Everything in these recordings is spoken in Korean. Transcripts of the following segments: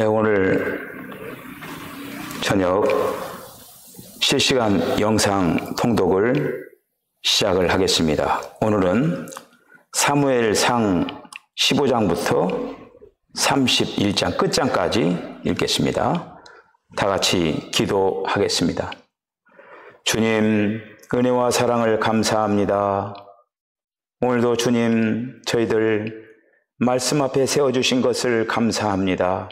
네, 오늘 저녁 실시간 영상 통독을 시작을 하겠습니다. 오늘은 사무엘상 15장부터 31장 끝장까지 읽겠습니다. 다 같이 기도하겠습니다. 주님, 은혜와 사랑을 감사합니다. 오늘도 주님, 저희들 말씀 앞에 세워주신 것을 감사합니다.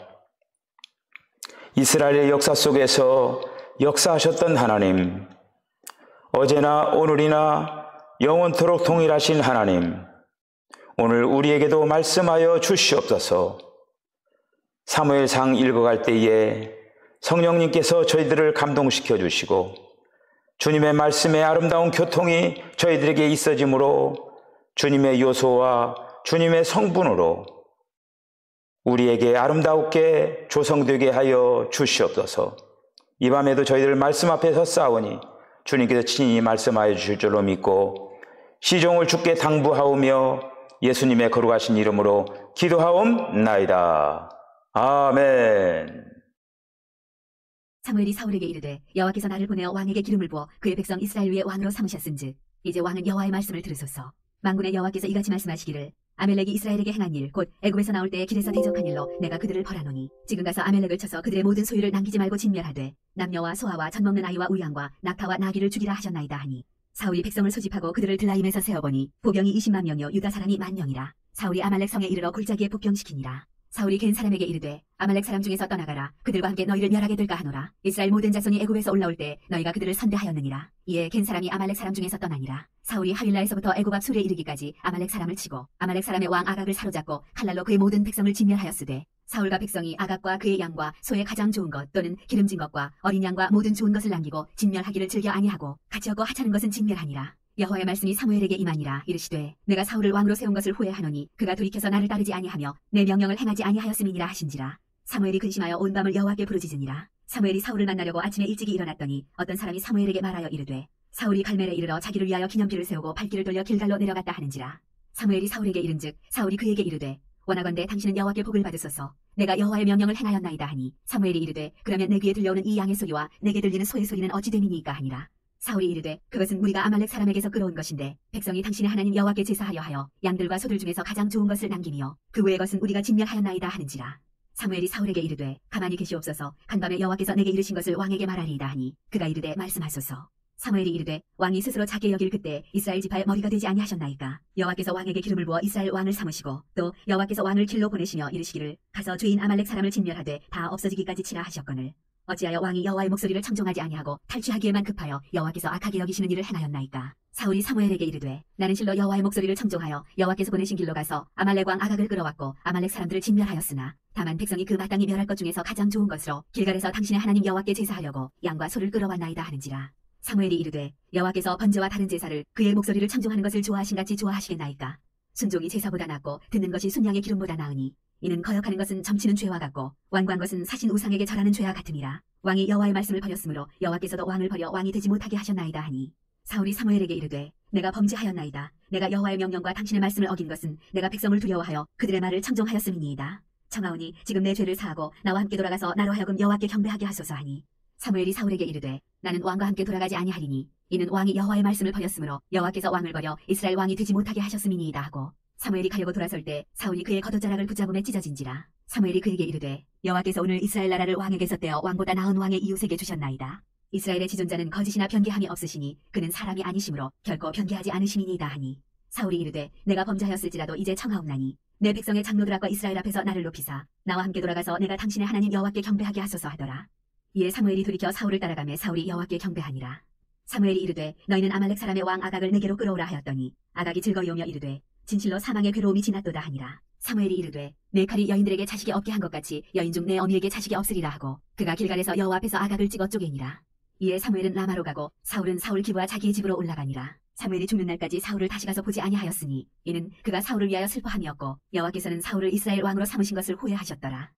이스라엘의 역사 속에서 역사하셨던 하나님, 어제나 오늘이나 영원토록 동일하신 하나님, 오늘 우리에게도 말씀하여 주시옵소서. 사무엘상 읽어갈 때에 성령님께서 저희들을 감동시켜 주시고 주님의 말씀의 아름다운 교통이 저희들에게 있어지므로 주님의 요소와 주님의 성분으로 우리에게 아름답게 조성되게 하여 주시옵소서. 이 밤에도 저희들 말씀 앞에서 싸우니 주님께서 친히 말씀하여 주실 줄로 믿고 시종을 주께 당부하오며 예수님의 거룩하신 이름으로 기도하옵나이다. 아멘. 사무엘이 사울에게 이르되 여호와께서 나를 보내어 왕에게 기름을 부어 그의 백성 이스라엘 위에 왕으로 삼으셨은즉 이제 왕은 여호와의 말씀을 들으소서. 만군의 여호와께서 이같이 말씀하시기를 아멜렉이 이스라엘에게 행한 일 곧 애굽에서 나올 때에 길에서 대적한 일로 내가 그들을 벌하노니 지금 가서 아멜렉을 쳐서 그들의 모든 소유를 남기지 말고 진멸하되 남녀와 소아와 젖 먹는 아이와 우양과 낙타와 나귀를 죽이라 하셨나이다 하니 사울이 백성을 소집하고 그들을 들라임에서 세어보니 보병이 20만 명이요 유다 사람이 10,000명이라. 사울이 아말렉 성에 이르러 골짜기에 복병시키니라. 사울이 겐 사람에게 이르되 아말렉 사람 중에서 떠나가라. 그들과 함께 너희를 멸하게 될까 하노라. 이스라엘 모든 자손이 애굽에서 올라올 때 너희가 그들을 선대하였느니라. 이에 겐 사람이 아말렉 사람 중에서 떠나니라. 사울이 하윌라에서부터 애굽 앞 술에 이르기까지 아말렉 사람을 치고 아말렉 사람의 왕 아각을 사로잡고 칼날로 그의 모든 백성을 진멸하였으되 사울과 백성이 아각과 그의 양과 소의 가장 좋은 것 또는 기름진 것과 어린 양과 모든 좋은 것을 남기고 진멸하기를 즐겨 아니하고 같이 하고 하찮은 것은 진멸하니라. 여호와의 말씀이 사무엘에게 임하니라. 이르시되 내가 사울을 왕으로 세운 것을 후회하노니 그가 돌이켜서 나를 따르지 아니하며 내 명령을 행하지 아니하였음이니라 하신지라. 사무엘이 근심하여 온 밤을 여호와께 부르짖으니라. 사무엘이 사울을 만나려고 아침에 일찍이 일어났더니 어떤 사람이 사무엘에게 말하여 이르되 사울이 갈멜에 이르러 자기를 위하여 기념비를 세우고 발길을 돌려 길갈로 내려갔다 하는지라. 사무엘이 사울에게 이른즉 사울이 그에게 이르되 원하건대 당신은 여호와께 복을 받으소서. 내가 여호와의 명령을 행하였나이다 하니 사무엘이 이르되 그러면 내 귀에 들려오는 이 양의 소리와 내게 들리는 소의 소리는 어찌 됨이니까 하니라. 사울이 이르되 그것은 우리가 아말렉 사람에게서 끌어온 것인데 백성이 당신의 하나님 여호와께 제사하려 하여 양들과 소들 중에서 가장 좋은 것을 남기며 그 외의 것은 우리가 진멸하였나이다 하는지라. 사무엘이 사울에게 이르되 가만히 계시옵소서. 간밤에 여호와께서 내게 이르신 것을 왕에게 말하리이다 하니 그가 이르되 말씀하소서. 사무엘이 이르되 왕이 스스로 작게 여길 그때 이스라엘 지파의 머리가 되지 아니하셨나이까. 여호와께서 왕에게 기름을 부어 이스라엘 왕을 삼으시고 또 여호와께서 왕을 길로 보내시며 이르시기를 가서 주인 아말렉 사람을 진멸하되 다 없어지기까지 치라 하셨거늘 어찌하여 왕이 여호와의 목소리를 청종하지 아니하고 탈취하기에만 급하여 여호와께서 악하게 여기시는 일을 행하였나이까. 사울이 사무엘에게 이르되 나는 실로 여호와의 목소리를 청종하여 여호와께서 보내신 길로 가서 아말렉 왕 아각을 끌어왔고 아말렉 사람들을 진멸하였으나 다만 백성이 그 마땅히 멸할 것 중에서 가장 좋은 것으로 길갈에서 당신의 하나님 여호와께 제사하려고 양과 소를 끌어왔나이다 하는지라. 사무엘이 이르되 여호와께서 번제와 다른 제사를 그의 목소리를 청종하는 것을 좋아하신같이 좋아하시겠나이까. 순종이 제사보다 낫고 듣는 것이 순양의 기름보다 나으니 이는 거역하는 것은 점치는 죄와 같고 완고한 것은 사신 우상에게 절하는 죄와 같음이라. 왕이 여호와의 말씀을 버렸으므로 여호와께서도 왕을 버려 왕이 되지 못하게 하셨나이다 하니 사울이 사무엘에게 이르되 내가 범죄하였나이다. 내가 여호와의 명령과 당신의 말씀을 어긴 것은 내가 백성을 두려워하여 그들의 말을 청종하였음이니이다. 청하오니 지금 내 죄를 사하고 나와 함께 돌아가서 나로 하여금 여호와께 경배하게 하소서 하니 사무엘이 사울에게 이르되 나는 왕과 함께 돌아가지 아니하리니 이는 왕이 여호와의 말씀을 버렸으므로 여호와께서 왕을 버려 이스라엘 왕이 되지 못하게 하셨음이니이다 하고 사무엘이 가려고 돌아설 때 사울이 그의 겉옷자락을 붙잡음에 찢어진지라. 사무엘이 그에게 이르되 여호와께서 오늘 이스라엘 나라를 왕에게서 떼어 왕보다 나은 왕의 이웃에게 주셨나이다. 이스라엘의 지존자는 거짓이나 변개함이 없으시니 그는 사람이 아니시므로 결코 변개하지 않으심이니이다 하니 사울이 이르되 내가 범죄하였을지라도 이제 청하옵나니 내 백성의 장로들 앞과 이스라엘 앞에서 나를 높이사 나와 함께 돌아가서 내가 당신의 하나님 여호와께 경배하게 하소서 하더라. 이에 사무엘이 돌이켜 사울을 따라가매 사울이 여호와께 경배하니라. 사무엘이 이르되 너희는 아말렉 사람의 왕 아각을 내게로 끌어오라 하였더니 아각이 즐거이오며 이르되 진실로 사망의 괴로움이 지났도다 하니라. 사무엘이 이르되 내 칼이 여인들에게 자식이 없게 한 것 같이 여인 중 내 어미에게 자식이 없으리라 하고 그가 길갈에서 여호와 앞에서 아각을 찍어 쪼개니라. 이에 사무엘은 라마로 가고 사울은 사울 기부와 자기의 집으로 올라가니라. 사무엘이 죽는 날까지 사울을 다시 가서 보지 아니하였으니 이는 그가 사울을 위하여 슬퍼함이었고 여호와께서는 사울을 이스라엘 왕으로 삼으신 것을 후회하셨더라.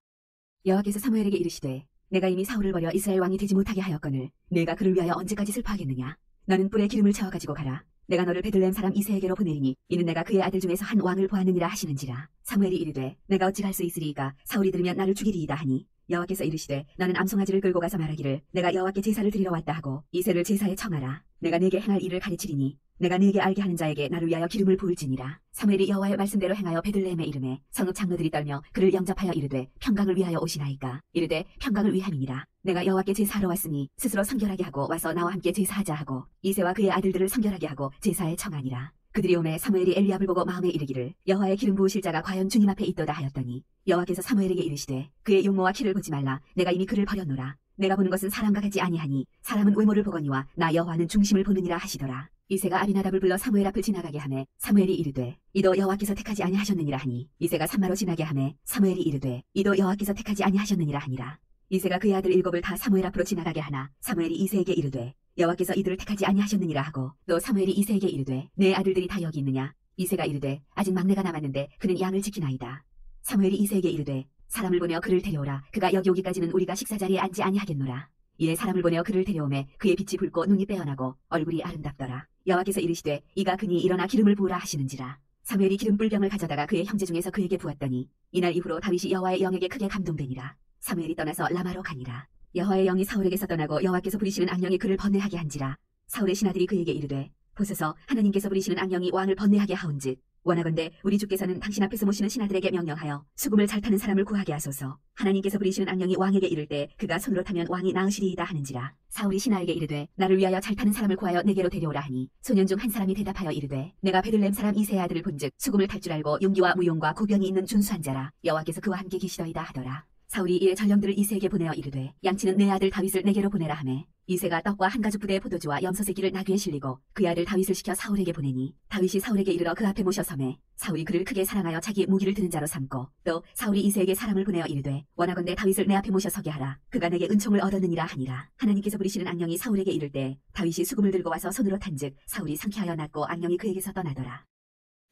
여호와께서 사무엘에게 이르시되 내가 이미 사울을 버려 이스라엘 왕이 되지 못하게 하였거늘 내가 그를 위하여 언제까지 슬퍼하겠느냐. 너는 뿔에 기름을 채워 가지고 가라. 내가 너를 베들레헴 사람 이새에게로 보내리니 이는 내가 그의 아들 중에서 한 왕을 보았느니라 하시는지라. 사무엘이 이르되 내가 어찌 갈 수 있으리이까. 사울이 들으면 나를 죽이리이다 하니 여호와께서 이르시되 너는 암송아지를 끌고 가서 말하기를 내가 여호와께 제사를 드리러 왔다 하고 이새를 제사에 청하라. 내가 네게 행할 일을 가르치리니 내가 네게 알게 하는 자에게 나를 위하여 기름을 부을지니라. 사무엘이 여호와의 말씀대로 행하여 베들레헴에 이르매 성읍 장로들이 떨며 그를 영접하여 이르되 평강을 위하여 오시나이까. 이르되 평강을 위함이니라. 내가 여호와께 제사하러 왔으니 스스로 성결하게 하고 와서 나와 함께 제사하자 하고 이새와 그의 아들들을 성결하게 하고 제사에 청하니라. 그들이 오매 사무엘이 엘리압을 보고 마음에 이르기를 여호와의 기름 부으실 자가 과연 주님 앞에 있도다 하였더니 여호와께서 사무엘에게 이르시되 그의 용모와 키를 보지 말라. 내가 이미 그를 버렸노라. 내가 보는 것은 사람과 같지 아니하니 사람은 외모를 보거니와 나 여호와는 중심을 보느니라 하시더라. 이새가 아비나답을 불러 사무엘 앞을 지나가게 하매 사무엘이 이르되 이도 여호와께서 택하지 아니하셨느니라 하니 이새가 산마로 지나게 하매 사무엘이 이르되 이도 여호와께서 택하지 아니하셨느니라 하니라. 이새가 그의 아들 7을 다 사무엘 앞으로 지나가게 하나 사무엘이 이새에게 이르되 여호와께서 이들을 택하지 아니하셨느니라 하고 또 사무엘이 이새에게 이르되 내 아들들이 다 여기 있느냐. 이새가 이르되 아직 막내가 남았는데 그는 양을 지키나이다. 사무엘이 이새에게 이르되 사람을 보내어 그를 데려오라. 그가 여기 오기까지는 우리가 식사자리에 앉지 아니하겠노라. 이에 사람을 보내어 그를 데려오매 그의 빛이 붉고 눈이 빼어나고 얼굴이 아름답더라. 여호와께서 이르시되 이가 그니 일어나 기름을 부으라 하시는지라. 사무엘이 기름 뿔병을 가져다가 그의 형제 중에서 그에게 부었더니 이날 이후로 다윗이 여호와의 영에게 크게 감동되니라. 사무엘이 떠나서 라마로 가니라. 여호와의 영이 사울에게서 떠나고 여호와께서 부리시는 악령이 그를 번뇌하게 한지라. 사울의 신하들이 그에게 이르되 보소서 하나님께서 부리시는 악령이 왕을 번뇌하게 하온즉 원하건대 우리 주께서는 당신 앞에서 모시는 신하들에게 명령하여 수금을 잘 타는 사람을 구하게 하소서. 하나님께서 부리시는 악령이 왕에게 이를 때 그가 손으로 타면 왕이 나으시리이다 하는지라. 사울이 신하에게 이르되 나를 위하여 잘 타는 사람을 구하여 내게로 데려오라 하니 소년 중 한 사람이 대답하여 이르되 내가 베들레헴 사람 이새의 아들을 본즉 수금을 탈 줄 알고 용기와 무용과 고병이 있는 준수한 자라. 여호와께서 그와 함께 계시더이다 하더라. 사울이 이에 전령들을 이새에게 보내어 이르되 양치는 내 아들 다윗을 내게로 보내라 하매 이새가 떡과 한 가죽 부대의 포도주와 염소새끼를 나귀에 실리고 그의 아들 다윗을 시켜 사울에게 보내니 다윗이 사울에게 이르러 그 앞에 모셔 섬에 사울이 그를 크게 사랑하여 자기의 무기를 드는 자로 삼고 또 사울이 이새에게 사람을 보내어 이르되 원하건대 다윗을 내 앞에 모셔 서게 하라. 그가 내게 은총을 얻었느니라 하니라. 하나님께서 부리시는 악령이 사울에게 이를 때 다윗이 수금을 들고 와서 손으로 탄즉 사울이 상쾌하여 낫고 악령이 그에게서 떠나더라.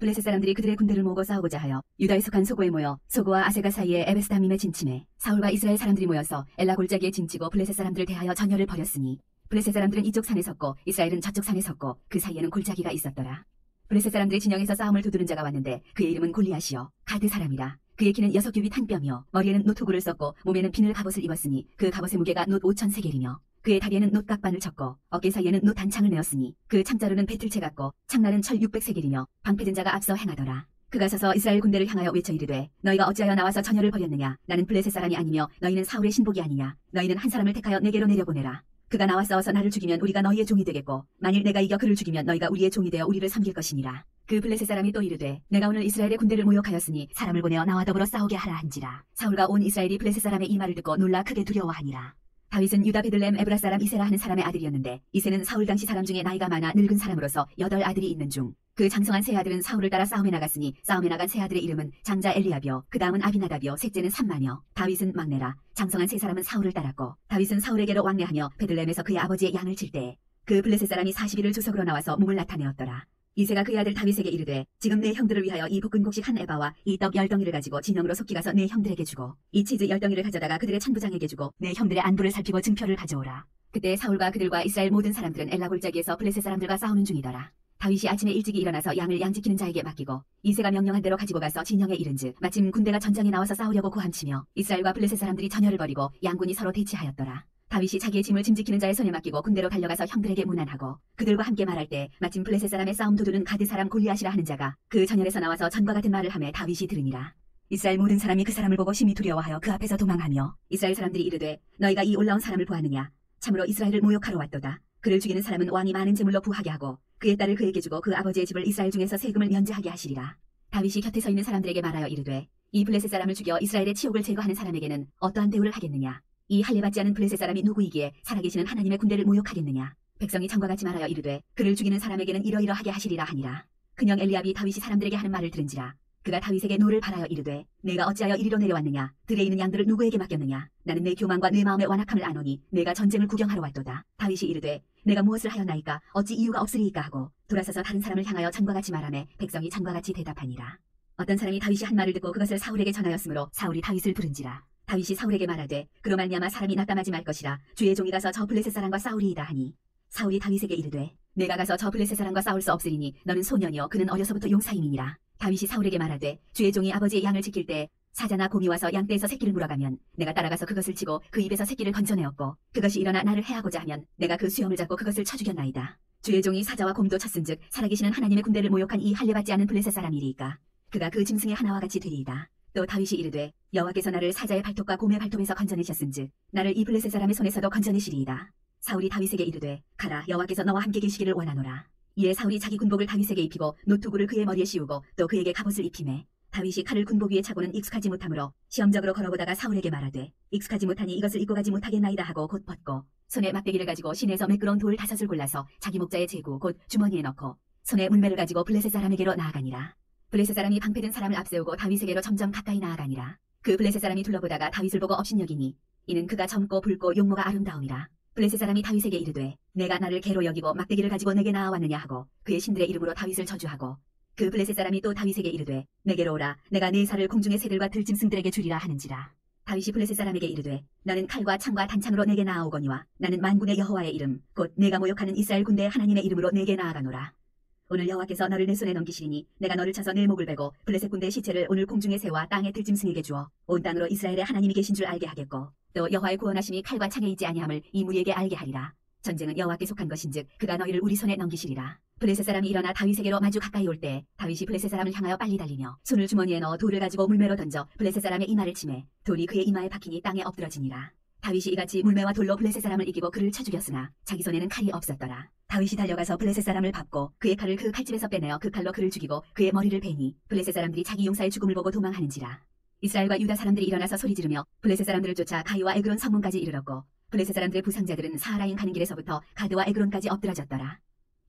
블레셋 사람들이 그들의 군대를 모으고 싸우고자 하여 유다에 속한 소고에 모여 소고와 아세가 사이에 에베스다밈에 진침해 사울과 이스라엘 사람들이 모여서 엘라 골짜기에 진치고 블레셋 사람들을 대하여 전열을 벌였으니 블레셋 사람들은 이쪽 산에 섰고 이스라엘은 저쪽 산에 섰고 그 사이에는 골짜기가 있었더라. 블레셋 사람들의 진영에서 싸움을 두드는 자가 왔는데 그의 이름은 골리앗이요 가드 사람이라. 그의 키는 6규빗 한 뼘이요 머리에는 노토구를 썼고 몸에는 비늘 갑옷을 입었으니 그 갑옷의 무게가 놋 5,000세겔이며 그의 다리에는 놋 각반을 쳤고 어깨 사이에는 놋 단창을 내었으니 그 창자루는 배틀채 같고 창날은 철 600세겔이며 방패든 자가 앞서 행하더라. 그가 서서 이스라엘 군대를 향하여 외쳐 이르되 너희가 어찌하여 나와서 전열을 벌였느냐. 나는 블레셋 사람이 아니며 너희는 사울의 신복이 아니냐. 너희는 한 사람을 택하여 내게로 내려보내라. 그가 나와 싸워서 나를 죽이면 우리가 너희의 종이 되겠고 만일 내가 이겨 그를 죽이면 너희가 우리의 종이 되어 우리를 섬길 것이니라. 그 블레셋 사람이 또 이르되 내가 오늘 이스라엘의 군대를 모욕하였으니 사람을 보내어 나와 더불어 싸우게 하라 한지라. 사울과 온 이스라엘이 블레셋 사람의 이 말을 듣고 놀라 크게 두려워하니라. 다윗은 유다 베들레헴 에브라 사람 이새라 하는 사람의 아들이었는데 이새는 사울 당시 사람 중에 나이가 많아 늙은 사람으로서 8아들이 있는 중 그 장성한 세 아들은 사울을 따라 싸움에 나갔으니 싸움에 나간 세 아들의 이름은 장자 엘리압이요 그 다음은 아비나답이요 셋째는 삼마며 다윗은 막내라. 장성한 세 사람은 사울을 따랐고 다윗은 사울에게로 왕래하며 베들레헴에서 그의 아버지의 양을 칠 때에 그 블레셋 사람이 40일을 주석으로 나와서 몸을 나타내었더라. 이새가 그의 아들 다윗에게 이르되 지금 내 형들을 위하여 이 볶은 곡식 한 에바와 이 떡 10덩이를 가지고 진영으로 속히 가서 내 형들에게 주고 이 치즈 10덩이를 가져다가 그들의 천부장에게 주고 내 형들의 안부를 살피고 증표를 가져오라. 그때 사울과 그들과 이스라엘 모든 사람들은 엘라 골짜기에서 블레셋 사람들과 싸우는 중이더라. 다윗이 아침에 일찍이 일어나서 양을 양지키는 자에게 맡기고 이새가 명령한 대로 가지고 가서 진영에 이른즉 마침 군대가 전장에 나와서 싸우려고 고함치며 이스라엘과 블레셋 사람들이 전열을 벌이고 양군이 서로 대치하였더라. 다윗이 자기의 짐을 짐지키는 자의 손에 맡기고 군대로 달려가서 형들에게 문안하고 그들과 함께 말할 때 마침 블레셋 사람의 싸움 도두는 가드 사람 골리앗이라 하는 자가 그 전열에서 나와서 전과 같은 말을 하매 다윗이 들으니라. 이스라엘 모든 사람이 그 사람을 보고 심히 두려워하여 그 앞에서 도망하며 이스라엘 사람들이 이르되 너희가 이 올라온 사람을 보았느냐. 참으로 이스라엘을 모욕하러 왔도다. 그를 죽이는 사람은 왕이 많은 제물로 부하게 하고 그의 딸을 그에게 주고 그 아버지의 집을 이스라엘 중에서 세금을 면제하게 하시리라. 다윗이 곁에 서 있는 사람들에게 말하여 이르되 이 블레셋 사람을 죽여 이스라엘의 치욕을 제거하는 사람에게는 어떠한 대우를 하겠느냐. 이 할례받지 않은 블레셋 사람이 누구이기에 살아계시는 하나님의 군대를 모욕하겠느냐. 백성이 전과 같이 말하여 이르되 그를 죽이는 사람에게는 이러이러하게 하시리라 하니라. 그녕 엘리압이 다윗이 사람들에게 하는 말을 들은지라. 그가 다윗에게 노를 바라여 이르되 내가 어찌하여 이리로 내려왔느냐. 들에 있는 양들을 누구에게 맡겼느냐. 나는 내 교만과 내 마음의 완악함을 아노니 내가 전쟁을 구경하러 왔도다. 다윗이 이르되 내가 무엇을 하였나이까. 어찌 이유가 없으리이까 하고 돌아서서 다른 사람을 향하여 전과 같이 말하매 백성이 전과 같이 대답하니라. 어떤 사람이 다윗이 한 말을 듣고 그것을 사울에게 전하였으므로 사울이 다윗을 부른지라. 다윗이 사울에게 말하되 그로 말미암아 사람이 낙담하지 말 것이라. 주의 종이 가서 저 블레셋 사람과 싸우리이다 하니 사울이 다윗에게 이르되 내가 가서 저 블레셋 사람과 싸울 수 없으리니 너는 소년이요 그는 어려서부터 용사임이니라. 다윗이 사울에게 말하되 주의 종이 아버지의 양을 지킬 때 사자나 곰이 와서 양떼에서 새끼를 물어가면 내가 따라가서 그것을 치고 그 입에서 새끼를 건져내었고 그것이 일어나 나를 해하고자 하면 내가 그 수염을 잡고 그것을 쳐 죽였나이다. 주의 종이 사자와 곰도 쳤은즉 살아계시는 하나님의 군대를 모욕한 이 할례받지 않은 블레셋 사람이리이까. 그가 그 짐승의 하나와 같이 되리이다. 또 다윗이 이르되 여호와께서 나를 사자의 발톱과 곰의 발톱에서 건져내셨은즉 나를 이 블레셋 사람의 손에서도 건져내시리이다. 사울이 다윗에게 이르되 가라, 여호와께서 너와 함께 계시기를 원하노라. 이에 사울이 자기 군복을 다윗에게 입히고 노투구를 그의 머리에 씌우고 또 그에게 갑옷을 입히매 다윗이 칼을 군복 위에 차고는 익숙하지 못하므로 시험적으로 걸어보다가 사울에게 말하되 익숙하지 못하니 이것을 입고 가지 못하겠나이다 하고 곧 벗고 손에 막대기를 가지고 시내에서 매끄러운 돌 5을 골라서 자기 목자의 제구 곧 주머니에 넣고 손에 물매를 가지고 블레셋 사람에게로 나아가니라. 블레셋 사람이 방패든 사람을 앞세우고 다윗에게로 점점 가까이 나아가니라. 그 블레셋 사람이 둘러보다가 다윗을 보고 업신여기니 이는 그가 젊고 붉고 용모가 아름다움이라. 블레셋 사람이 다윗에게 이르되 내가 나를 개로 여기고 막대기를 가지고 내게 나아왔느냐 하고 그의 신들의 이름으로 다윗을 저주하고 그 블레셋 사람이 또 다윗에게 이르되 내게로 오라, 내가 네 살을 공중의 새들과 들짐승들에게 주리라 하는지라. 다윗이 블레셋 사람에게 이르되 너는 칼과 창과 단창으로 내게 나아오거니와 나는 만군의 여호와의 이름 곧 내가 모욕하는 이스라엘 군대의 하나님의 이름으로 내게 나아가노라. 오늘 여호와께서 너를 내 손에 넘기시리니 내가 너를 쳐서 내 목을 베고 블레셋 군대의 시체를 오늘 공중의 새와 땅의 들짐승에게 주어 온 땅으로 이스라엘의 하나님이 계신 줄 알게 하겠고 또 여호와의 구원하심이 칼과 창에 있지 아니함을 이 무리에게 알게 하리라. 전쟁은 여호와께 속한 것인즉 그가 너희를 우리 손에 넘기시리라. 블레셋 사람이 일어나 다윗에게로 마주 가까이 올 때 다윗이 블레셋 사람을 향하여 빨리 달리며 손을 주머니에 넣어 돌을 가지고 물매로 던져 블레셋 사람의 이마를 치매 돌이 그의 이마에 박히니 땅에 엎드러지니라. 다윗이 이같이 물매와 돌로 블레셋 사람을 이기고 그를 쳐 죽였으나 자기 손에는 칼이 없었더라. 다윗이 달려가서 블레셋 사람을 밟고 그의 칼을 그 칼집에서 빼내어 그 칼로 그를 죽이고 그의 머리를 베니 블레셋 사람들이 자기 용사의 죽음을 보고 도망하는지라. 이스라엘과 유다 사람들이 일어나서 소리 지르며 블레셋 사람들을 쫓아 가이와 에그론 성문까지 이르렀고 블레셋 사람들의 부상자들은 사하라임 가는 길에서부터 가드와 에그론까지 엎드러졌더라.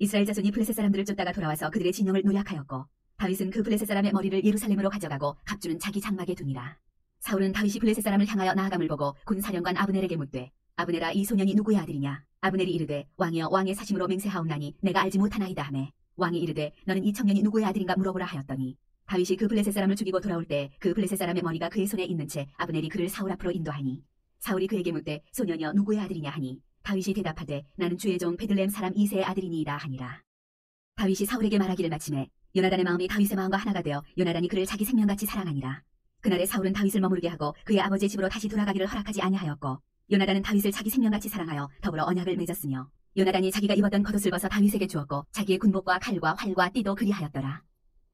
이스라엘 자손이 블레셋 사람들을 쫓다가 돌아와서 그들의 진영을 노략하였고 다윗은 그 블레셋 사람의 머리를 예루살렘으로 가져가고 갑주는 자기 장막에 두니라. 사울은 다윗이 블레셋 사람을 향하여 나아감을 보고 군사령관 아브넬에게 묻되 아브넬아, 이 소년이 누구의 아들이냐? 아브넬이 이르되 왕이여, 왕의 사심으로 맹세하옵나니 내가 알지 못하나이다 하매 왕이 이르되 너는 이 청년이 누구의 아들인가 물어보라 하였더니 다윗이 그 블레셋 사람을 죽이고 돌아올 때 그 블레셋 사람의 머리가 그의 손에 있는 채 아브넬이 그를 사울 앞으로 인도하니 사울이 그에게 묻되 소년이여 누구의 아들이냐 하니 다윗이 대답하되 나는 주의 종 베들레헴 사람 이새의 아들이니이다 하니라. 다윗이 사울에게 말하기를 마침에 요나단의 마음이 다윗의 마음과 하나가 되어 요나단이 그를 자기 생명같이 사랑하니라. 그날에 사울은 다윗을 머무르게 하고 그의 아버지의 집으로 다시 돌아가기를 허락하지 아니하였고 요나단은 다윗을 자기 생명같이 사랑하여 더불어 언약을 맺었으며 요나단이 자기가 입었던 겉옷을 벗어 다윗에게 주었고 자기의 군복과 칼과 활과 띠도 그리하였더라.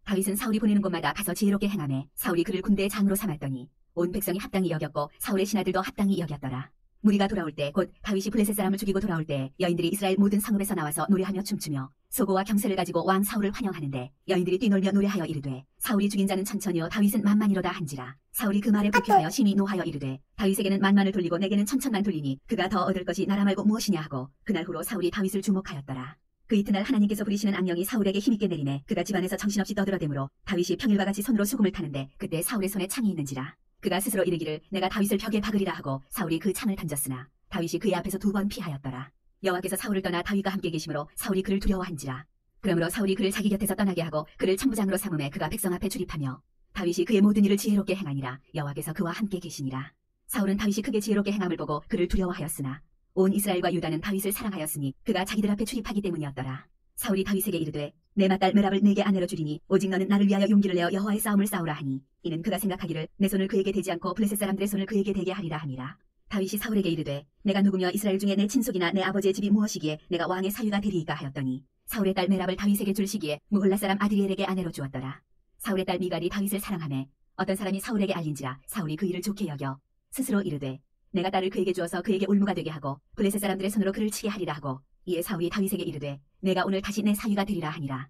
다윗은 사울이 보내는 곳마다 가서 지혜롭게 행하매 사울이 그를 군대의 장으로 삼았더니 온 백성이 합당히 여겼고 사울의 신하들도 합당히 여겼더라. 무리가 돌아올 때 곧 다윗이 블레셋 사람을 죽이고 돌아올 때 여인들이 이스라엘 모든 성읍에서 나와서 노래하며 춤추며 소고와 경세를 가지고 왕 사울을 환영하는데 여인들이 뛰놀며 노래하여 이르되 사울이 죽인 자는 천천히요 다윗은 만만이로다 한지라. 사울이 그 말에 불쾌하여 심히 노하여 이르되 다윗에게는 만만을 돌리고 내게는 천천만 돌리니 그가 더 얻을 것이 나라 말고 무엇이냐 하고 그날 후로 사울이 다윗을 주목하였더라. 그 이튿날 하나님께서 부리시는 악령이 사울에게 힘있게 내리매 그가 집안에서 정신없이 떠들어대므로 다윗이 평일과 같이 손으로 수금을 타는데 그때 사울의 손에 창이 있는지라. 그가 스스로 이르기를 내가 다윗을 벽에 박으리라 하고 사울이 그 창을 던졌으나 다윗이 그의 앞에서 2번 피하였더라. 여호와께서 사울을 떠나 다윗과 함께 계심으로 사울이 그를 두려워한지라. 그러므로 사울이 그를 자기 곁에서 떠나게 하고 그를 참부장으로 삼음에 그가 백성 앞에 출입하며 다윗이 그의 모든 일을 지혜롭게 행하니라. 여호와께서 그와 함께 계시니라. 사울은 다윗이 크게 지혜롭게 행함을 보고 그를 두려워하였으나 온 이스라엘과 유다는 다윗을 사랑하였으니 그가 자기들 앞에 출입하기 때문이었더라. 사울이 다윗에게 이르되 내 맏딸 메랍을 내게 아내로 주리니 오직 너는 나를 위하여 용기를 내어 여호와의 싸움을 싸우라 하니 이는 그가 생각하기를 내 손을 그에게 대지 않고 블레셋 사람들의 손을 그에게 대게 하리라 함이라. 다윗이 사울에게 이르되 내가 누구며 이스라엘 중에 내 친속이나 내 아버지의 집이 무엇이기에 내가 왕의 사위가 되리이까 하였더니 사울의 딸 메랍을 다윗에게 줄 시기에 무홀라 사람 아드리엘에게 아내로 주었더라. 사울의 딸 미갈이 다윗을 사랑하매 어떤 사람이 사울에게 알린지라 사울이 그 일을 좋게 여겨 스스로 이르되 내가 딸을 그에게 주어서 그에게 올무가 되게 하고 블레셋 사람들의 손으로 그를 치게 하리라 하고 이에 사울이 다윗에게 이르되 내가 오늘 다시 내 사위가 되리라 하니라.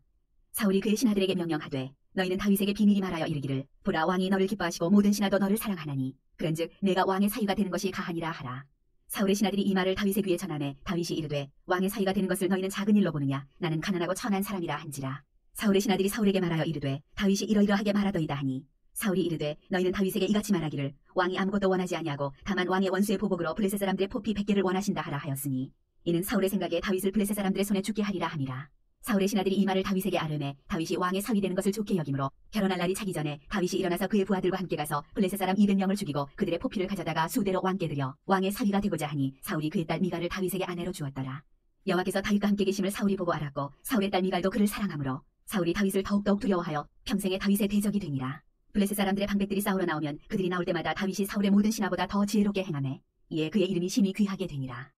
사울이 그의 신하들에게 명령하되 너희는 다윗에게 비밀히 말하여 이르기를 보라 왕이 너를 기뻐하시고 모든 신하도 너를 사랑하나니 그런즉 내가 왕의 사위가 되는 것이 가하니라 하라. 사울의 신하들이 이 말을 다윗의 귀에 전하매 다윗이 이르되 왕의 사위가 되는 것을 너희는 작은 일로 보느냐 나는 가난하고 천한 사람이라 한지라. 사울의 신하들이 사울에게 말하여 이르되 다윗이 이러이러하게 말하더이다 하니 사울이 이르되 너희는 다윗에게 이같이 말하기를 왕이 아무것도 원하지 아니하고 다만 왕의 원수의 보복으로 블레셋 사람들의 포피 100개를 원하신다 하라 하였으니 이는 사울의 생각에 다윗을 블레셋 사람들의 손에 죽게 하리라 함이라. 사울의 신하들이 이 말을 다윗에게 아뢰매 다윗이 왕의 사위 되는 것을 좋게 여기므로 결혼할 날이 차기 전에 다윗이 일어나서 그의 부하들과 함께 가서 블레셋 사람 200명을 죽이고 그들의 포피를 가져다가 수대로 왕께 드려 왕의 사위가 되고자 하니 사울이 그의 딸 미갈을 다윗에게 아내로 주었더라. 여호와께서 다윗과 함께 계심을 사울이 보고 알았고 사울의 딸 미갈도 그를 사랑하므로 사울이 다윗을 더욱더욱 두려워하여 평생에 다윗의 대적이 되니라. 블레셋 사람들의 방백들이 싸우러 나오면 그들이 나올 때마다 다윗이 사울의 모든 신하보다 더 지혜롭게 행하매 이에 그의 이름이 심히 귀하게 되니라.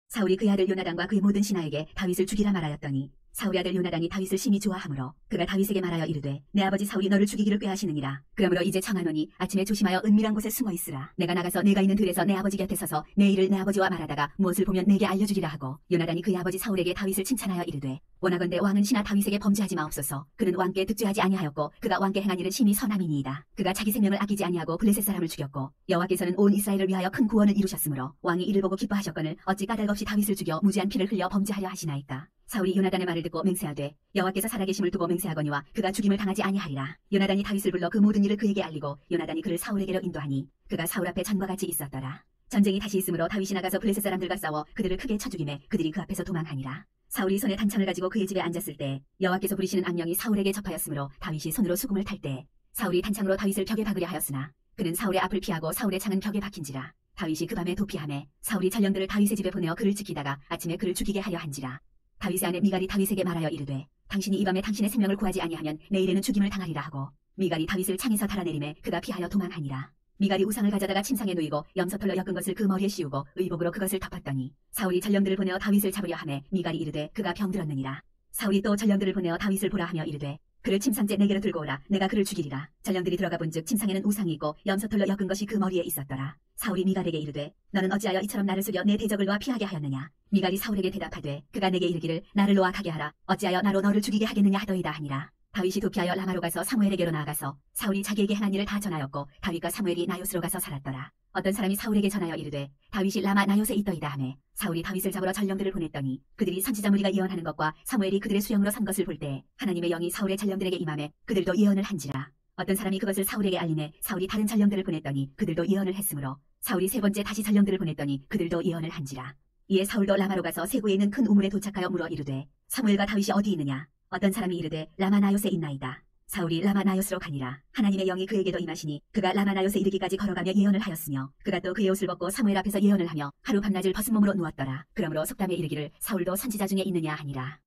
사울이 그의 아들 요나단과 그의 모든 신하에게 다윗을 죽이라 말하였더니 사울의 아들 요나단이 다윗을 심히 좋아하므로 그가 다윗에게 말하여 이르되 내 아버지 사울이 너를 죽이기를 꾀하시느니라. 그러므로 이제 청하노니 아침에 조심하여 은밀한 곳에 숨어 있으라. 내가 나가서 내가 있는 들에서 내 아버지 곁에 서서 내 일을 내 아버지와 말하다가 무엇을 보면 내게 알려주리라 하고 요나단이 그의 아버지 사울에게 다윗을 칭찬하여 이르되 원하건대 왕은 신하 다윗에게 범죄하지 마옵소서. 그는 왕께 득죄하지 아니하였고 그가 왕께 행한 일은 심히 선함이니이다. 그가 자기 생명을 아끼지 아니하고 블레셋 사람을 죽였고 여호와께서는 온 이스라엘을 위하여 큰 구원을 이루셨으므로 왕이 이를 보고 기뻐하셨거늘 어찌 까닭없이 다윗을 죽여 무지한 피를 흘려 범죄하려 하시나이까. 사울이 요나단의 말을 듣고 맹세하되 여호와께서 살아계심을 두고 맹세하거니와 그가 죽임을 당하지 아니하리라. 요나단이 다윗을 불러 그 모든 일을 그에게 알리고 요나단이 그를 사울에게로 인도하니 그가 사울 앞에 전과 같이 있었더라. 전쟁이 다시 있으므로 다윗이 나가서 블레셋 사람들과 싸워 그들을 크게 쳐 죽이매 그들이 그 앞에서 도망하니라. 사울이 손에 단창을 가지고 그의 집에 앉았을 때 여호와께서 부리시는 악령이 사울에게 접하였으므로 다윗이 손으로 수금을 탈 때 사울이 단창으로 다윗을 벽에 박으려 하였으나 그는 사울의 앞을 피하고 사울의 창은 벽에 박힌지라. 다윗이 그 밤에 도피하매 사울이 전령들을 다윗의 집에 보내어 그를 지키다가 아침에 그를 죽이게 하려 한지라. 다윗의 아내 미갈이 다윗에게 말하여 이르되 당신이 이 밤에 당신의 생명을 구하지 아니하면 내일에는 죽임을 당하리라 하고 미갈이 다윗을 창에서 달아내리매 그가 피하여 도망하니라. 미갈이 우상을 가져다가 침상에 놓이고 염소털로 엮은 것을 그 머리에 씌우고 의복으로 그것을 덮었더니 사울이 전령들을 보내어 다윗을 잡으려 하매 미갈이 이르되 그가 병들었느니라. 사울이 또 전령들을 보내어 다윗을 보라 하며 이르되 그를 침상째 내게로 들고 오라. 내가 그를 죽이리라. 전령들이 들어가 본즉 침상에는 우상이 있고 염소털로 엮은 것이 그 머리에 있었더라. 사울이 미갈에게 이르되 너는 어찌하여 이처럼 나를 속여 내 대적을 놓아 피하게 하였느냐. 미갈이 사울에게 대답하되 그가 내게 이르기를 나를 놓아 가게 하라. 어찌하여 나로 너를 죽이게 하겠느냐 하더이다 하니라. 다윗이 도피하여 라마로 가서 사무엘에게로 나아가서 사울이 자기에게 행한 일을 다 전하였고 다윗과 사무엘이 나요스로 가서 살았더라. 어떤 사람이 사울에게 전하여 이르되 다윗이 라마 나요스에 있더이다 하매 사울이 다윗을 잡으러 전령들을 보냈더니 그들이 선지자 무리가 예언하는 것과 사무엘이 그들의 수령으로 산 것을 볼 때 하나님의 영이 사울의 전령들에게 임하매 그들도 예언을 한지라. 어떤 사람이 그것을 사울에게 알리매 사울이 다른 전령들을 보냈더니 그들도 예언을 했으므로 사울이 세 번째 다시 전령들을 보냈더니 그들도 예언을 한지라. 이에 사울도 라마로 가서 세구에 있는 큰 우물에 도착하여 물어 이르되 사무엘과 다윗이 어디 있느냐. 어떤 사람이 이르되 라마 나요스에 있나이다. 사울이 라마 나요스로 가니라. 하나님의 영이 그에게도 임하시니 그가 라마 나요스에 이르기까지 걸어가며 예언을 하였으며 그가 또 그의 옷을 벗고 사무엘 앞에서 예언을 하며 하루 밤낮을 벗은 몸으로 누웠더라. 그러므로 속담에 이르기를 사울도 선지자 중에 있느냐 하니라.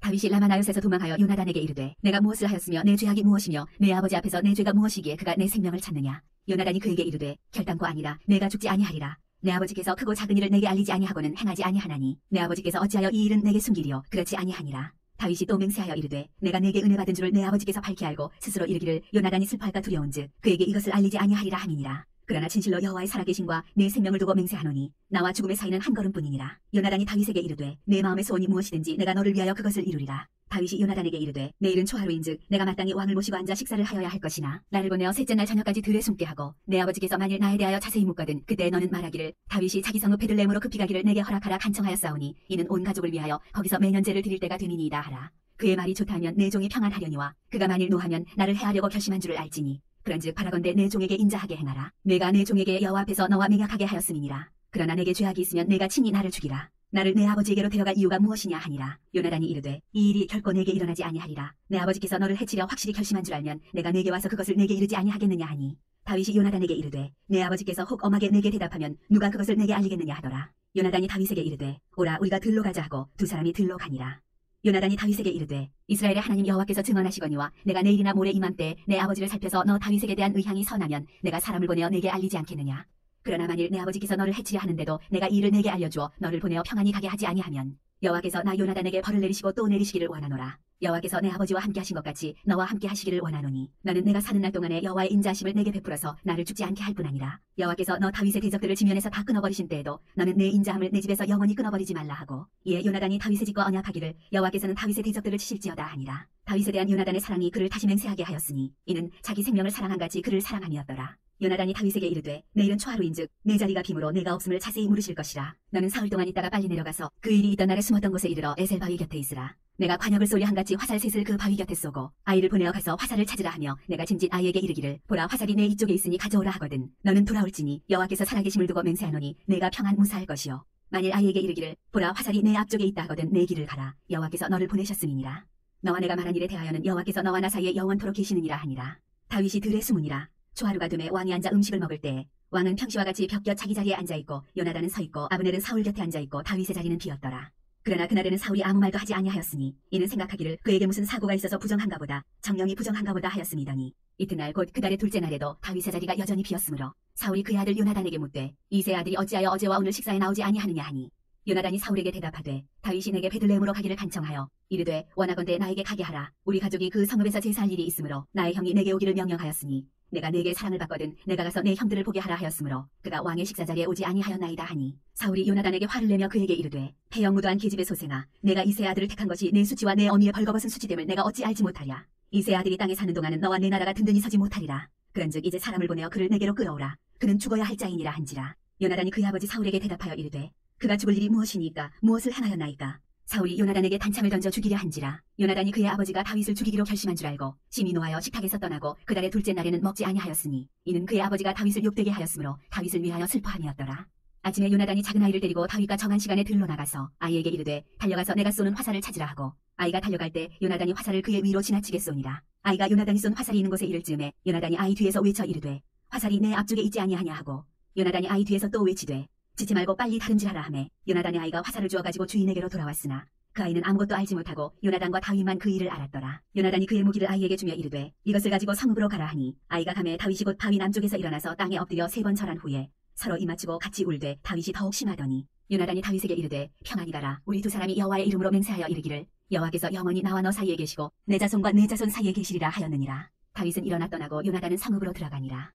다윗이 라마 나요스에서 도망하여 요나단에게 이르되 내가 무엇을 하였으며 내 죄악이 무엇이며 내 아버지 앞에서 내 죄가 무엇이기에 그가 내 생명을 찾느냐. 요나단이 그에게 이르되 결단코 아니라. 내가 죽지 아니하리라. 내 아버지께서 크고 작은 일을 내게 알리지 아니하고는 행하지 아니하나니 내 아버지께서 어찌하여 이 일은 내게 숨기리요. 그렇지 아니하니라. 다윗이 또 맹세하여 이르되 내가 내게 은혜 받은 줄을 내 아버지께서 밝히 알고 스스로 이르기를 요나단이 슬퍼할까 두려운즉 그에게 이것을 알리지 아니하리라 함이니라. 그러나 진실로 여호와의 살아계심과 내 생명을 두고 맹세하노니 나와 죽음의 사이는 한 걸음뿐이니라. 요나단이 다윗에게 이르되 내 마음의 소원이 무엇이든지 내가 너를 위하여 그것을 이루리라. 다윗이 요나단에게 이르되 내일은 초하루인즉 내가 마땅히 왕을 모시고 앉아 식사를 하여야 할 것이나 나를 보내어 셋째 날 저녁까지 들에 숨게 하고 내 아버지께서 만일 나에 대하여 자세히 묻거든 그때 너는 말하기를 다윗이 자기 성읍 베들레헴으로 급히 가기를 내게 허락하라 간청하였사오니 이는 온 가족을 위하여 거기서 매년 제를 드릴 때가 되니이다 하라. 그의 말이 좋다 하면 내 종이 평안하려니와 그가 만일 노하면 나를 해하려고 결심한 줄을 알지니 그런즉 바라건대 내 종에게 인자하게 행하라. 내가 내 종에게 여호와 앞에서 너와 맹약하게 하였음이니라. 그러나 내게 죄악이 있으면 내가 친히 나를 죽이라. 나를 내 아버지에게로 데려갈 이유가 무엇이냐 하니라. 요나단이 이르되 이 일이 결코 내게 일어나지 아니하리라. 내 아버지께서 너를 해치려 확실히 결심한 줄 알면 내가 내게 와서 그것을 내게 이르지 아니하겠느냐 하니 다윗이 요나단에게 이르되 내 아버지께서 혹 엄하게 내게 대답하면 누가 그것을 내게 알리겠느냐 하더라. 요나단이 다윗에게 이르되 오라 우리가 들로 가자 하고 두 사람이 들로 가니라. 요나단이 다윗에게 이르되 이스라엘의 하나님 여호와께서 증언하시거니와 내가 내일이나 모레 이맘때 내 아버지를 살펴서 너 다윗에게 대한 의향이 선하면 내가 사람을 보내어 내게 알리지 않겠느냐. 그러나 만일 내 아버지께서 너를 해치려 하는데도 내가 이 일을 내게 알려주어 너를 보내어 평안히 가게 하지 아니하면 여호와께서 나 요나단에게 벌을 내리시고 또 내리시기를 원하노라. 여호와께서 내 아버지와 함께 하신 것 같이 너와 함께 하시기를 원하노니 너는 내가 사는 날 동안에 여호와의 인자하심을 내게 베풀어서 나를 죽지 않게 할 뿐 아니라 여호와께서 너 다윗의 대적들을 지면에서 다 끊어버리신 때에도 너는 내 인자함을 내 집에서 영원히 끊어버리지 말라 하고 이에 요나단이 다윗의 집과 언약하기를 여호와께서는 다윗의 대적들을 치실지어다 하니라. 다윗에 대한 요나단의 사랑이 그를 다시 맹세하게 하였으니 이는 자기 생명을 사랑한 같이 그를 사랑함이었더라. 요나단이 다윗에게 이르되 내일은 초하루인즉 내 자리가 빔으로 내가 없음을 자세히 물으실 것이라. 너는 사흘 동안 있다가 빨리 내려가서 그 일이 있던 날에 숨었던 곳에 이르러 에셀 바위 곁에 있으라. 내가 관역을 쏘려 한같이 화살 셋을 그 바위 곁에 쏘고 아이를 보내어 가서 화살을 찾으라 하며 내가 짐짓 아이에게 이르기를 보라 화살이 내 이쪽에 있으니 가져오라 하거든 너는 돌아올지니 여호와께서 살아계심을 두고 맹세하노니 내가 평안 무사할 것이요 만일 아이에게 이르기를 보라 화살이 내 앞쪽에 있다 하거든 내 길을 가라. 여호와께서 너를 보내셨음이니라. 너와 내가 말한 일에 대하여는 여호와께서 너와 나 사이에 영원토록 계시느니라 하니라. 다윗이 들에 숨으니라. 초하루가 되매 왕이 앉아 음식을 먹을 때 왕은 평시와 같이 벽 곁 자기 자리에 앉아있고 요나단은 서있고 아브넬은 사울 곁에 앉아있고 다윗의 자리는 비었더라. 그러나 그날에는 사울이 아무 말도 하지 아니하였으니 이는 생각하기를 그에게 무슨 사고가 있어서 부정한가 보다, 정령이 부정한가 보다 하였음이더니, 이튿날 곧 그달의 둘째 날에도 다윗의 자리가 여전히 비었으므로 사울이 그의 아들 요나단에게 묻되 이새의 아들이 어찌하여 어제와 오늘 식사에 나오지 아니하느냐 하니, 요나단이 사울에게 대답하되 다윗이 내게 베들레헴으로 가기를 간청하여 이르되 원하건대 나에게 가게 하라. 우리 가족이 그 성읍에서 제사할 일이 있으므로 나의 형이 내게 오기를 명령하였으니 내가 내게 사랑을 받거든 내가 가서 내 형들을 보게 하라 하였으므로 그가 왕의 식사 자리에 오지 아니하였나이다 하니, 사울이 요나단에게 화를 내며 그에게 이르되 폐영무도한 계집의 소생아, 내가 이새의 아들을 택한 것이 내 수치와 내 어미의 벌거벗은 수치됨을 내가 어찌 알지 못하랴. 이새의 아들이 땅에 사는 동안은 너와 내 나라가 든든히 서지 못하리라. 그런즉 이제 사람을 보내어 그를 내게로 끌어오라. 그는 죽어야 할 자이니라 한지라. 요나단이 그의 아버지 사울에게 대답하여 이르되 그가 죽을 일이 무엇이니까 무엇을 행하였나이까. 사울이 요나단에게 단창을 던져 죽이려 한지라. 요나단이 그의 아버지가 다윗을 죽이기로 결심한 줄 알고 심히 노하여 식탁에서 떠나고 그달의 둘째 날에는 먹지 아니하였으니 이는 그의 아버지가 다윗을 욕되게 하였으므로 다윗을 위하여 슬퍼함이었더라. 아침에 요나단이 작은 아이를 데리고 다윗과 정한 시간에 들로 나가서 아이에게 이르되 달려가서 내가 쏘는 화살을 찾으라 하고, 아이가 달려갈 때 요나단이 화살을 그의 위로 지나치게 쏘니라. 아이가 요나단이 쏜 화살이 있는 곳에 이를 즈음에 요나단이 아이 뒤에서 외쳐 이르되 화살이 내 앞쪽에 있지 아니하냐 하고, 요나단이 아이 뒤에서 또 외치되 지치 말고 빨리 다름질하라 하매 요나단의 아이가 화살을 주어가지고 주인에게로 돌아왔으나 그 아이는 아무것도 알지 못하고 요나단과 다윗만 그 일을 알았더라. 요나단이 그의 무기를 아이에게 주며 이르되 이것을 가지고 성읍으로 가라 하니, 아이가 가매 다윗이 곧 바위 남쪽에서 일어나서 땅에 엎드려 3번 절한 후에 서로 이맞추고 같이 울되 다윗이 더욱 심하더니, 요나단이 다윗에게 이르되 평안히 가라. 우리 두 사람이 여호와의 이름으로 맹세하여 이르기를 여호와께서 영원히 나와 너 사이에 계시고 내 자손과 내 자손 사이에 계시리라 하였느니라. 다윗은 일어나 떠나고 요나단은 성읍으로 들어가니라.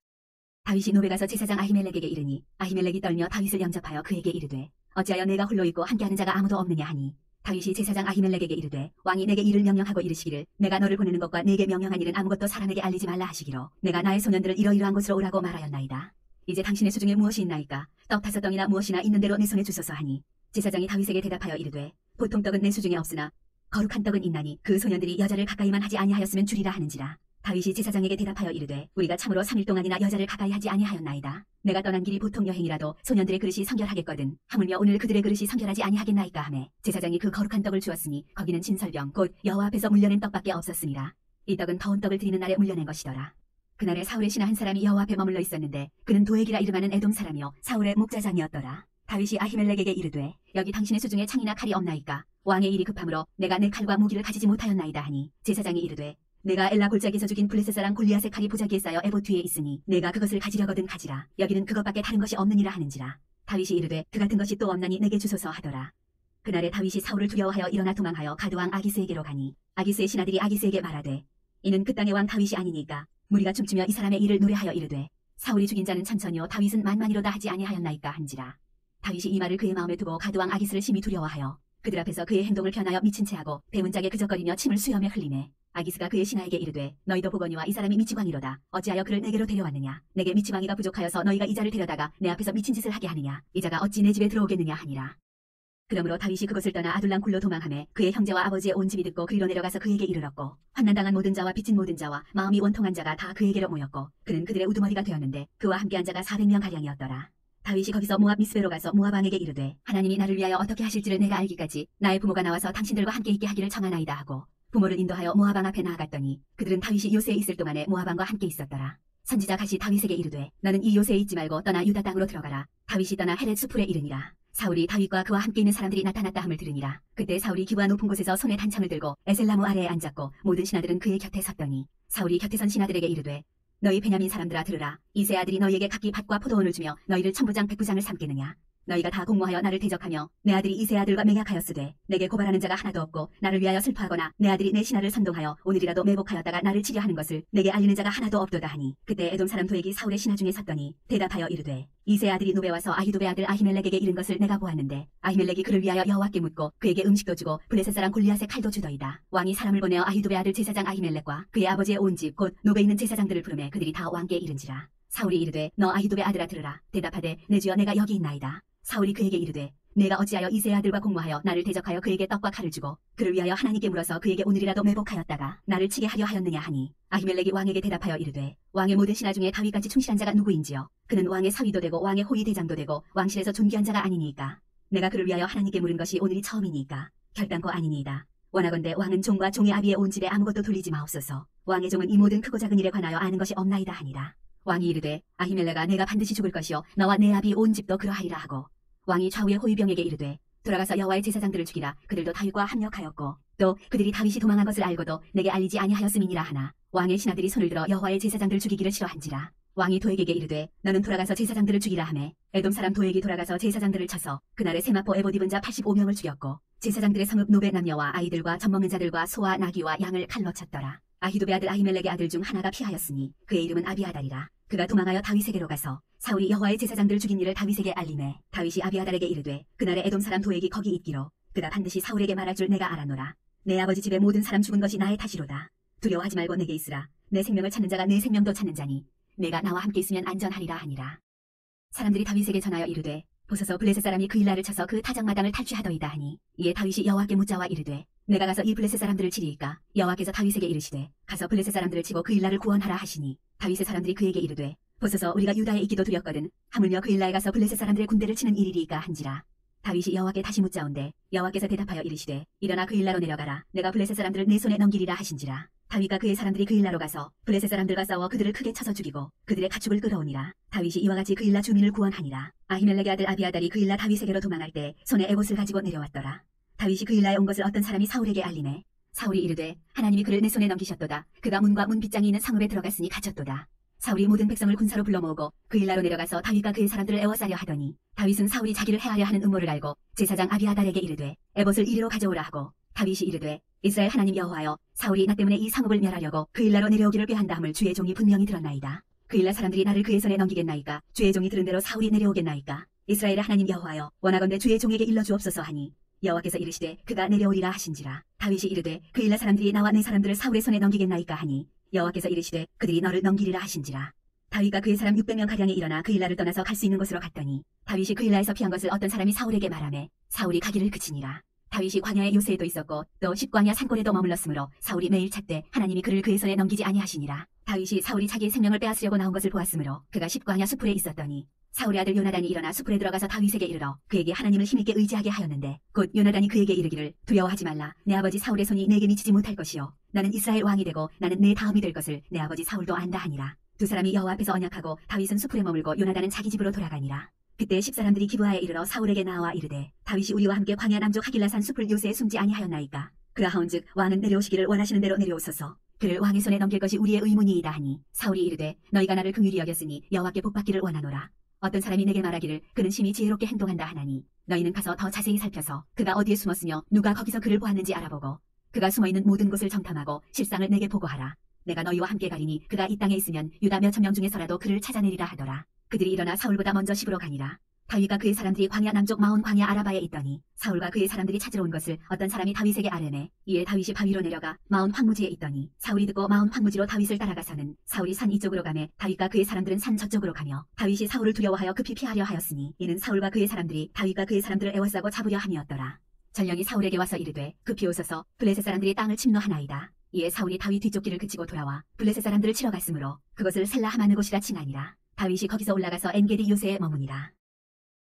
다윗이 노베 가서 제사장 아히멜렉에게 이르니 아히멜렉이 떨며 다윗을 영접하여 그에게 이르되 어찌하여 내가 홀로 있고 함께하는 자가 아무도 없느냐 하니, 다윗이 제사장 아히멜렉에게 이르되 왕이 내게 일을 명령하고 이르시기를 내가 너를 보내는 것과 내게 명령한 일은 아무것도 사람에게 알리지 말라 하시기로 내가 나의 소년들을 이러이러한 곳으로 오라고 말하였나이다. 이제 당신의 수중에 무엇이 있나이까. 떡 5덩이나 무엇이나 있는 대로 내 손에 주소서 하니, 제사장이 다윗에게 대답하여 이르되 보통 떡은 내 수중에 없으나 거룩한 떡은 있나니 그 소년들이 여자를 가까이만 하지 아니하였으면 주리라 하는지라. 다윗이 제사장에게 대답하여 이르되 우리가 참으로 3일 동안이나 여자를 가까이 하지 아니하였나이다. 내가 떠난 길이 보통 여행이라도 소년들의 그릇이 성결하겠거든 하물며 오늘 그들의 그릇이 성결하지 아니하겠나이까 하매, 제사장이 그 거룩한 떡을 주었으니 거기는 진설병 곧 여호와 앞에서 물려낸 떡밖에 없었음이라. 이 떡은 더운 떡을 드리는 날에 물려낸 것이더라. 그날에 사울의 신하 한 사람이 여호와 앞에 머물러 있었는데 그는 도액이라 이름하는 에돔 사람이요 사울의 목자장이었더라. 다윗이 아히멜렉에게 이르되 여기 당신의 수중에 창이나 칼이 없나이까. 왕의 일이 급함으로 내가 내 칼과 무기를 가지지 못하였나이다 하니, 제사장이 이르되 내가 엘라 골짜기에서 죽인 블레셋 사람 골리앗의 칼이 보자기에 쌓여 에봇 뒤에 있으니 내가 그것을 가지려거든 가지라. 여기는 그것밖에 다른 것이 없느니라 하는지라. 다윗이 이르되 그 같은 것이 또 없나니 내게 주소서 하더라. 그날에 다윗이 사울을 두려워하여 일어나 도망하여 가드왕 아기스에게로 가니, 아기스의 신하들이 아기스에게 말하되 이는 그 땅의 왕 다윗이 아니니까 무리가 춤추며 이 사람의 일을 노래하여 이르되 사울이 죽인 자는 천천히요 다윗은 만만이로다 하지 아니하였나이까 한지라. 다윗이 이 말을 그의 마음에 두고 가드왕 아기스를 심히 두려워하여 그들 앞에서 그의 행동을 변하여 미친 채하고 배문짝에 그적거리며 침을 수염에 흘리매, 아기스가 그의 신하에게 이르되 너희도 보거니와 이 사람이 미치광이로다. 어찌하여 그를 내게로 데려왔느냐. 내게 미치광이가 부족하여서 너희가 이 자를 데려다가 내 앞에서 미친 짓을 하게 하느냐. 이 자가 어찌 내 집에 들어오겠느냐 하니라. 그러므로 다윗이 그것을 떠나 아둘람 굴로 도망하매 그의 형제와 아버지의 온 집이 듣고 그리로 내려가서 그에게 이르렀고, 환난당한 모든 자와 빚진 모든 자와 마음이 원통한 자가 다 그에게로 모였고 그는 그들의 우두머리가 되었는데 그와 함께한 자가 400명 가량이었더라. 다윗이 거기서 모압 미스베로 가서 모압 왕에게 이르되 하나님이 나를 위하여 어떻게 하실지를 내가 알기까지 나의 부모가 나와서 당신들과 함께 있게 하기를 청하나이다 하고 부모를 인도하여 모압 왕 앞에 나아갔더니 그들은 다윗이 요새에 있을 동안에 모압 왕과 함께 있었더라. 선지자 갓이 다윗에게 이르되 너는 이 요새에 있지 말고 떠나 유다 땅으로 들어가라. 다윗이 떠나 헤렛 수풀에 이르니라. 사울이 다윗과 그와 함께 있는 사람들이 나타났다 함을 들으니라. 그때 사울이 기브아 높은 곳에서 손에 단창을 들고 에셀나무 아래에 앉았고 모든 신하들은 그의 곁에 섰더니, 사울이 곁에 선 신하들에게 이르되 너희 베냐민 사람들아 들으라. 이새 아들이 너희에게 각기 밭과 포도원을 주며 너희를 천부장 백부장을 삼겠느냐. 너희가 다 공모하여 나를 대적하며 내 아들이 이새 아들과 맹약하였으되 내게 고발하는 자가 하나도 없고 나를 위하여 슬퍼하거나 내 아들이 내 신하를 선동하여 오늘이라도 매복하였다가 나를 치려 하는 것을 내게 알리는 자가 하나도 없도다 하니, 그때 에돔 사람 도액이 사울의 신하 중에 섰더니 대답하여 이르되 이새 아들이 노베 와서 아히도베 아들 아히멜렉에게 이른 것을 내가 보았는데 아히멜렉이 그를 위하여 여호와께 묻고 그에게 음식도 주고 블레셋 사람 골리앗의 칼도 주더이다. 왕이 사람을 보내어 아히도베 아들 제사장 아히멜렉과 그의 아버지의 온 집 곧 노베에 있는 제사장들을 부르매 그들이 다 왕께 이른지라. 사울이 이르되 너 아히도베 아들아 들으라. 대답하되 내 주여 내가 여기 있나이다. 사울이 그에게 이르되 내가 어찌하여 이새의 아들과 공모하여 나를 대적하여 그에게 떡과 칼을 주고 그를 위하여 하나님께 물어서 그에게 오늘이라도 매복하였다가 나를 치게 하려 하였느냐 하니, 아히멜렉이 왕에게 대답하여 이르되 왕의 모든 신하 중에 다윗같이 충실한 자가 누구인지요. 그는 왕의 사위도 되고 왕의 호위 대장도 되고 왕실에서 존귀한 자가 아니니까. 내가 그를 위하여 하나님께 물은 것이 오늘이 처음이니까 결단코 아니니이다. 원하건대 왕은 종과 종의 아비의 온 집에 아무것도 돌리지 마옵소서. 왕의 종은 이 모든 크고 작은 일에 관하여 아는 것이 없나이다 하니라. 왕이 이르되 아히멜렉아 내가 반드시 죽을 것이요 너와 내 아비 온 집도 그러하리라 하고, 왕이 좌우의 호위병에게 이르되 돌아가서 여호와의 제사장들을 죽이라. 그들도 다윗과 합력하였고 또 그들이 다윗이 도망한 것을 알고도 내게 알리지 아니하였음이니라 하나 왕의 신하들이 손을 들어 여호와의 제사장들 죽이기를 싫어한지라. 왕이 도액에게 이르되 너는 돌아가서 제사장들을 죽이라 하매 에돔 사람 도액이 돌아가서 제사장들을 쳐서 그날에 세마포 에봇 입은 자 85명을 죽였고 제사장들의 성읍 노베 남녀와 아이들과 젖 먹는 자들과 소와 나귀와 양을 칼로 쳤더라. 아히도베 아들 아히멜렉의 아들 중 하나가 피하였으니 그의 이름은 아비아달이라. 그가 도망하여 다윗에게로 가서 사울이 여호와의 제사장들 죽인 일을 다윗에게 알리매 다윗이 아비아달에게 이르되 그날에 에돔 사람 도액이 거기 있기로 그가 반드시 사울에게 말할 줄 내가 알아노라. 내 아버지 집의 모든 사람 죽은 것이 나의 탓이로다. 두려워하지 말고 내게 있으라. 내 생명을 찾는 자가 내 생명도 찾는 자니 내가 나와 함께 있으면 안전하리라 하니라. 사람들이 다윗에게 전하여 이르되 보소서 블레셋 사람이 그 일라를 쳐서 그 타작마당을 탈취하더이다 하니 이에 다윗이 여호와께 묻자와 이르되 내가 가서 이 블레셋 사람들을 치리이까. 여호와께서 다윗에게 이르시되 가서 블레셋 사람들을 치고 그 일라를 구원하라 하시니 다윗의 사람들이 그에게 이르되 보소서 우리가 유다에 있기도 두렵거든 하물며 그 일라에 가서 블레셋 사람들의 군대를 치는 일이리이까 한지라. 다윗이 여호와께 다시 묻자온데 여호와께서 대답하여 이르시되 일어나 그 일라로 내려가라. 내가 블레셋 사람들을 내 손에 넘기리라 하신지라. 다윗과 그의 사람들이 그 일라로 가서 블레셋 사람들과 싸워 그들을 크게 쳐서 죽이고 그들의 가축을 끌어오니라. 다윗이 이와 같이 그 일라 주민을 구원하니라. 아히멜렉의 아들 아비아달이 그 일라 다윗에게로 도망할 때 손에 에봇을 가지고 내려왔더라. 다윗이 그 일라에 온 것을 어떤 사람이 사울에게 알리매 사울이 이르되 하나님이 그를 내 손에 넘기셨도다. 그가 문과 문 빗장이 있는 성읍에 들어갔으니 갇혔도다. 사울이 모든 백성을 군사로 불러 모으고 그 일라로 내려가서 다윗과 그의 사람들을 애워싸려 하더니 다윗은 사울이 자기를 해하려 하는 음모를 알고 제사장 아비아달에게 이르되 에봇을 이리로 가져오라 하고 다윗이 이르되 이스라엘 하나님 여호와여 사울이 나 때문에 이 성읍을 멸하려고 그 일라로 내려오기를 꾀한다 함을 주의 종이 분명히 들었나이다. 그 일라 사람들이 나를 그의 손에 넘기겠나이까. 주의 종이 들은 대로 사울이 내려오겠나이까. 이스라엘의 하나님 여호와여 원하건대 주의 종에게 일러주옵소서 하니 여호와께서 이르시되 그가 내려오리라 하신지라. 다윗이 이르되 그 일라 사람들이 나와 내 사람들을 사울의 손에 넘기겠나이까 하니 여호와께서 이르시되 그들이 너를 넘기리라 하신지라. 다윗과 그의 사람 600명 가량이 일어나 그 일라를 떠나서 갈 수 있는 곳으로 갔더니 다윗이 그 일라에서 피한 것을 어떤 사람이 사울에게 말하매 사울이 가기를 그치니라. 다윗이 광야의 요새에도 있었고 또 십광야 산골에도 머물렀으므로 사울이 매일 찾되 하나님이 그를 그의 손에 넘기지 아니하시니라. 다윗이 사울이 자기의 생명을 빼앗으려고 나온 것을 보았으므로 그가 십광야 수풀에 있었더니 사울의 아들 요나단이 일어나 수풀에 들어가서 다윗에게 이르러 그에게 하나님을 힘있게 의지하게 하였는데 곧 요나단이 그에게 이르기를 두려워하지 말라. 내 아버지 사울의 손이 내게 미치지 못할 것이요 나는 이스라엘 왕이 되고 나는 내 다음이 될 것을 내 아버지 사울도 안다 하니라. 두 사람이 여호와 앞에서 언약하고 다윗은 수풀에 머물고 요나단은 자기 집으로 돌아가니라. 그때 10사람들이 기브아에 이르러 사울에게 나와 이르되 다윗이 우리와 함께 광야 남쪽 하길라산 수풀 요새에 숨지 아니하였나이까. 그라하온즉 왕은 내려오시기를 원하시는 대로 내려오소서. 그를 왕의 손에 넘길 것이 우리의 의문이이다 하니 사울이 이르되 너희가 나를 긍휼히 여겼으니 여호와께 복받기를 원하노라. 어떤 사람이 내게 말하기를 그는 심히 지혜롭게 행동한다 하나니 너희는 가서 더 자세히 살펴서 그가 어디에 숨었으며 누가 거기서 그를 보았는지 알아보고 그가 숨어있는 모든 곳을 정탐하고 실상을 내게 보고하라. 내가 너희와 함께 가리니 그가 이 땅에 있으면 유다 몇천 명 중에서라도 그를 찾아내리라 하더라. 그들이 일어나 사울보다 먼저 시브로 가니라. 다윗과 그의 사람들이 광야 남쪽 마온 광야 아라바에 있더니 사울과 그의 사람들이 찾으러 온 것을 어떤 사람이 다윗에게 아뢰매 이에 다윗이 바위로 내려가 마온 황무지에 있더니 사울이 듣고 마온 황무지로 다윗을 따라가서는 사울이 산 이쪽으로 가매 다윗과 그의 사람들은 산 저쪽으로 가며 다윗이 사울을 두려워하여 급히 피하려 하였으니 이는 사울과 그의 사람들이 다윗과 그의 사람들을 애워싸고 잡으려 함이었더라. 전령이 사울에게 와서 이르되 급히 오소서 블레셋 사람들이 땅을 침노하나이다. 이에 사울이 다윗 뒷쫓기를 그치고 돌아와 블레셋 사람들을 치러 갔으므로 그것을 셀라 하마느 곳이라 칭하니라. 다윗이 거기서 올라가서 엔게디 요새에 머무니라.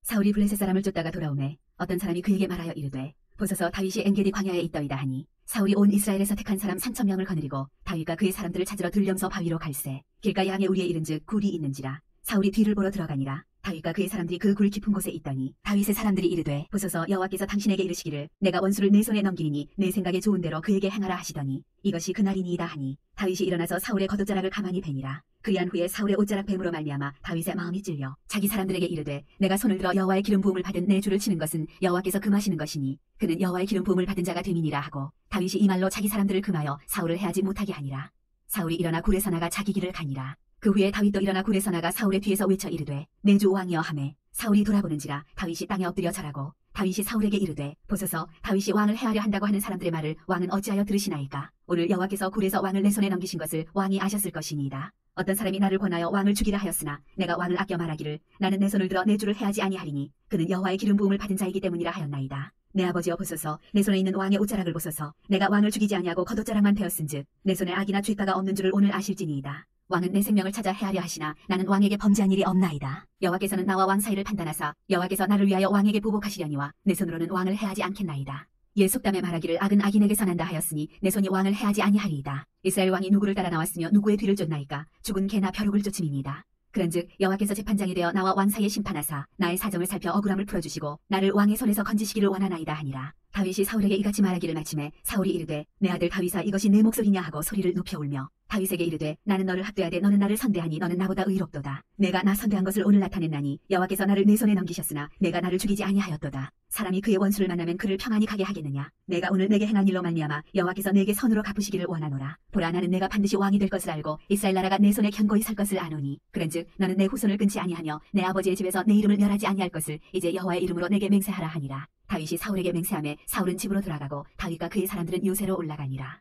사울이 블레셋 사람을 쫓다가 돌아오매 어떤 사람이 그에게 말하여 이르되 보소서 다윗이 엔게디 광야에 있더이다 하니 사울이 온 이스라엘에서 택한 사람 3,000명을 거느리고 다윗과 그의 사람들을 찾으러 들령서 바위로 갈새 길가 양에 우리에 이른즉 굴이 있는지라. 사울이 뒤를 보러 들어가니라. 다윗과 그의 사람들이 그 굴 깊은 곳에 있더니 다윗의 사람들이 이르되 보소서 여호와께서 당신에게 이르시기를 내가 원수를 내 손에 넘기리니 내 생각에 좋은 대로 그에게 행하라 하시더니 이것이 그날이니이다 하니 다윗이 일어나서 사울의 겉옷자락을 가만히 베니라. 그리한 후에 사울의 옷자락 뱀으로 말미암아 다윗의 마음이 찔려 자기 사람들에게 이르되 내가 손을 들어 여호와의 기름 부음을 받은 내 주를 치는 것은 여호와께서 금하시는 것이니 그는 여호와의 기름 부음을 받은 자가 됨이니라 하고 다윗이 이 말로 자기 사람들을 금하여 사울을 해하지 못하게 하니라. 사울이 일어나 굴에서 나가 자기 길을 가니라. 그 후에 다윗도 일어나 굴에서 나가 사울의 뒤에서 외쳐 이르되 내 주 왕이여 하매 사울이 돌아보는지라 다윗이 땅에 엎드려 절하고 다윗이 사울에게 이르되 보소서 다윗이 왕을 해하려 한다고 하는 사람들의 말을 왕은 어찌하여 들으시나이까. 오늘 여호와께서 굴에서 왕을 내 손에 넘기신 것을 왕이 아셨을 것이니이다. 어떤 사람이 나를 권하여 왕을 죽이라 하였으나 내가 왕을 아껴 말하기를 나는 내 손을 들어 내 주를 해하지 아니하리니 그는 여호와의 기름 부음을 받은 자이기 때문이라 하였나이다. 내 아버지여 보소서 내 손에 있는 왕의 옷자락을 보소서 내가 왕을 죽이지 아니하고 겉옷자락만 베었은즉 내 손에 악이나 죄가가 없는 줄을 오늘 아실지니이다. 왕은 내 생명을 찾아 해하려 하시나 나는 왕에게 범죄한 일이 없나이다. 여호와께서는 나와 왕 사이를 판단하사 여호와께서 나를 위하여 왕에게 보복하시려니와 내 손으로는 왕을 해하지 않겠나이다. 이에 속담에 말하기를 악은 악인에게 선한다 하였으니 내 손이 왕을 해하지 아니하리이다. 이스라엘 왕이 누구를 따라 나왔으며 누구의 뒤를 쫓나이까. 죽은 개나 벼룩을 쫓음이니이다. 그런즉 여호와께서 재판장이 되어 나와 왕 사이에 심판하사 나의 사정을 살펴 억울함을 풀어주시고 나를 왕의 손에서 건지시기를 원하나이다 하니라. 다윗이 사울에게 이같이 말하기를 마침에 사울이 이르되 내 아들 다윗아 이것이 내 목소리냐 하고 소리를 높여 울며 다윗에게 이르되 나는 너를 합대하되 너는 나를 선대하니 너는 나보다 의롭도다. 내가 나 선대한 것을 오늘 나타냈나니 여호와께서 나를 내 손에 넘기셨으나 내가 나를 죽이지 아니하였도다. 사람이 그의 원수를 만나면 그를 평안히 가게 하겠느냐. 내가 오늘 내게 행한 일로 말미암아 여호와께서 내게 선으로 갚으시기를 원하노라. 보라 나는 내가 반드시 왕이 될 것을 알고 이스라엘 나라가 내 손에 견고히 설 것을 아노니 그런즉 너는 내 후손을 끊지 아니하며 내 아버지의 집에서 내 이름을 멸하지 아니할 것을 이제 여호와의 이름으로 내게 맹세하라 하니라. 다윗이 사울에게 맹세하매 사울은 집으로 돌아가고 다윗과 그의 사람들은 요새로 올라가니라.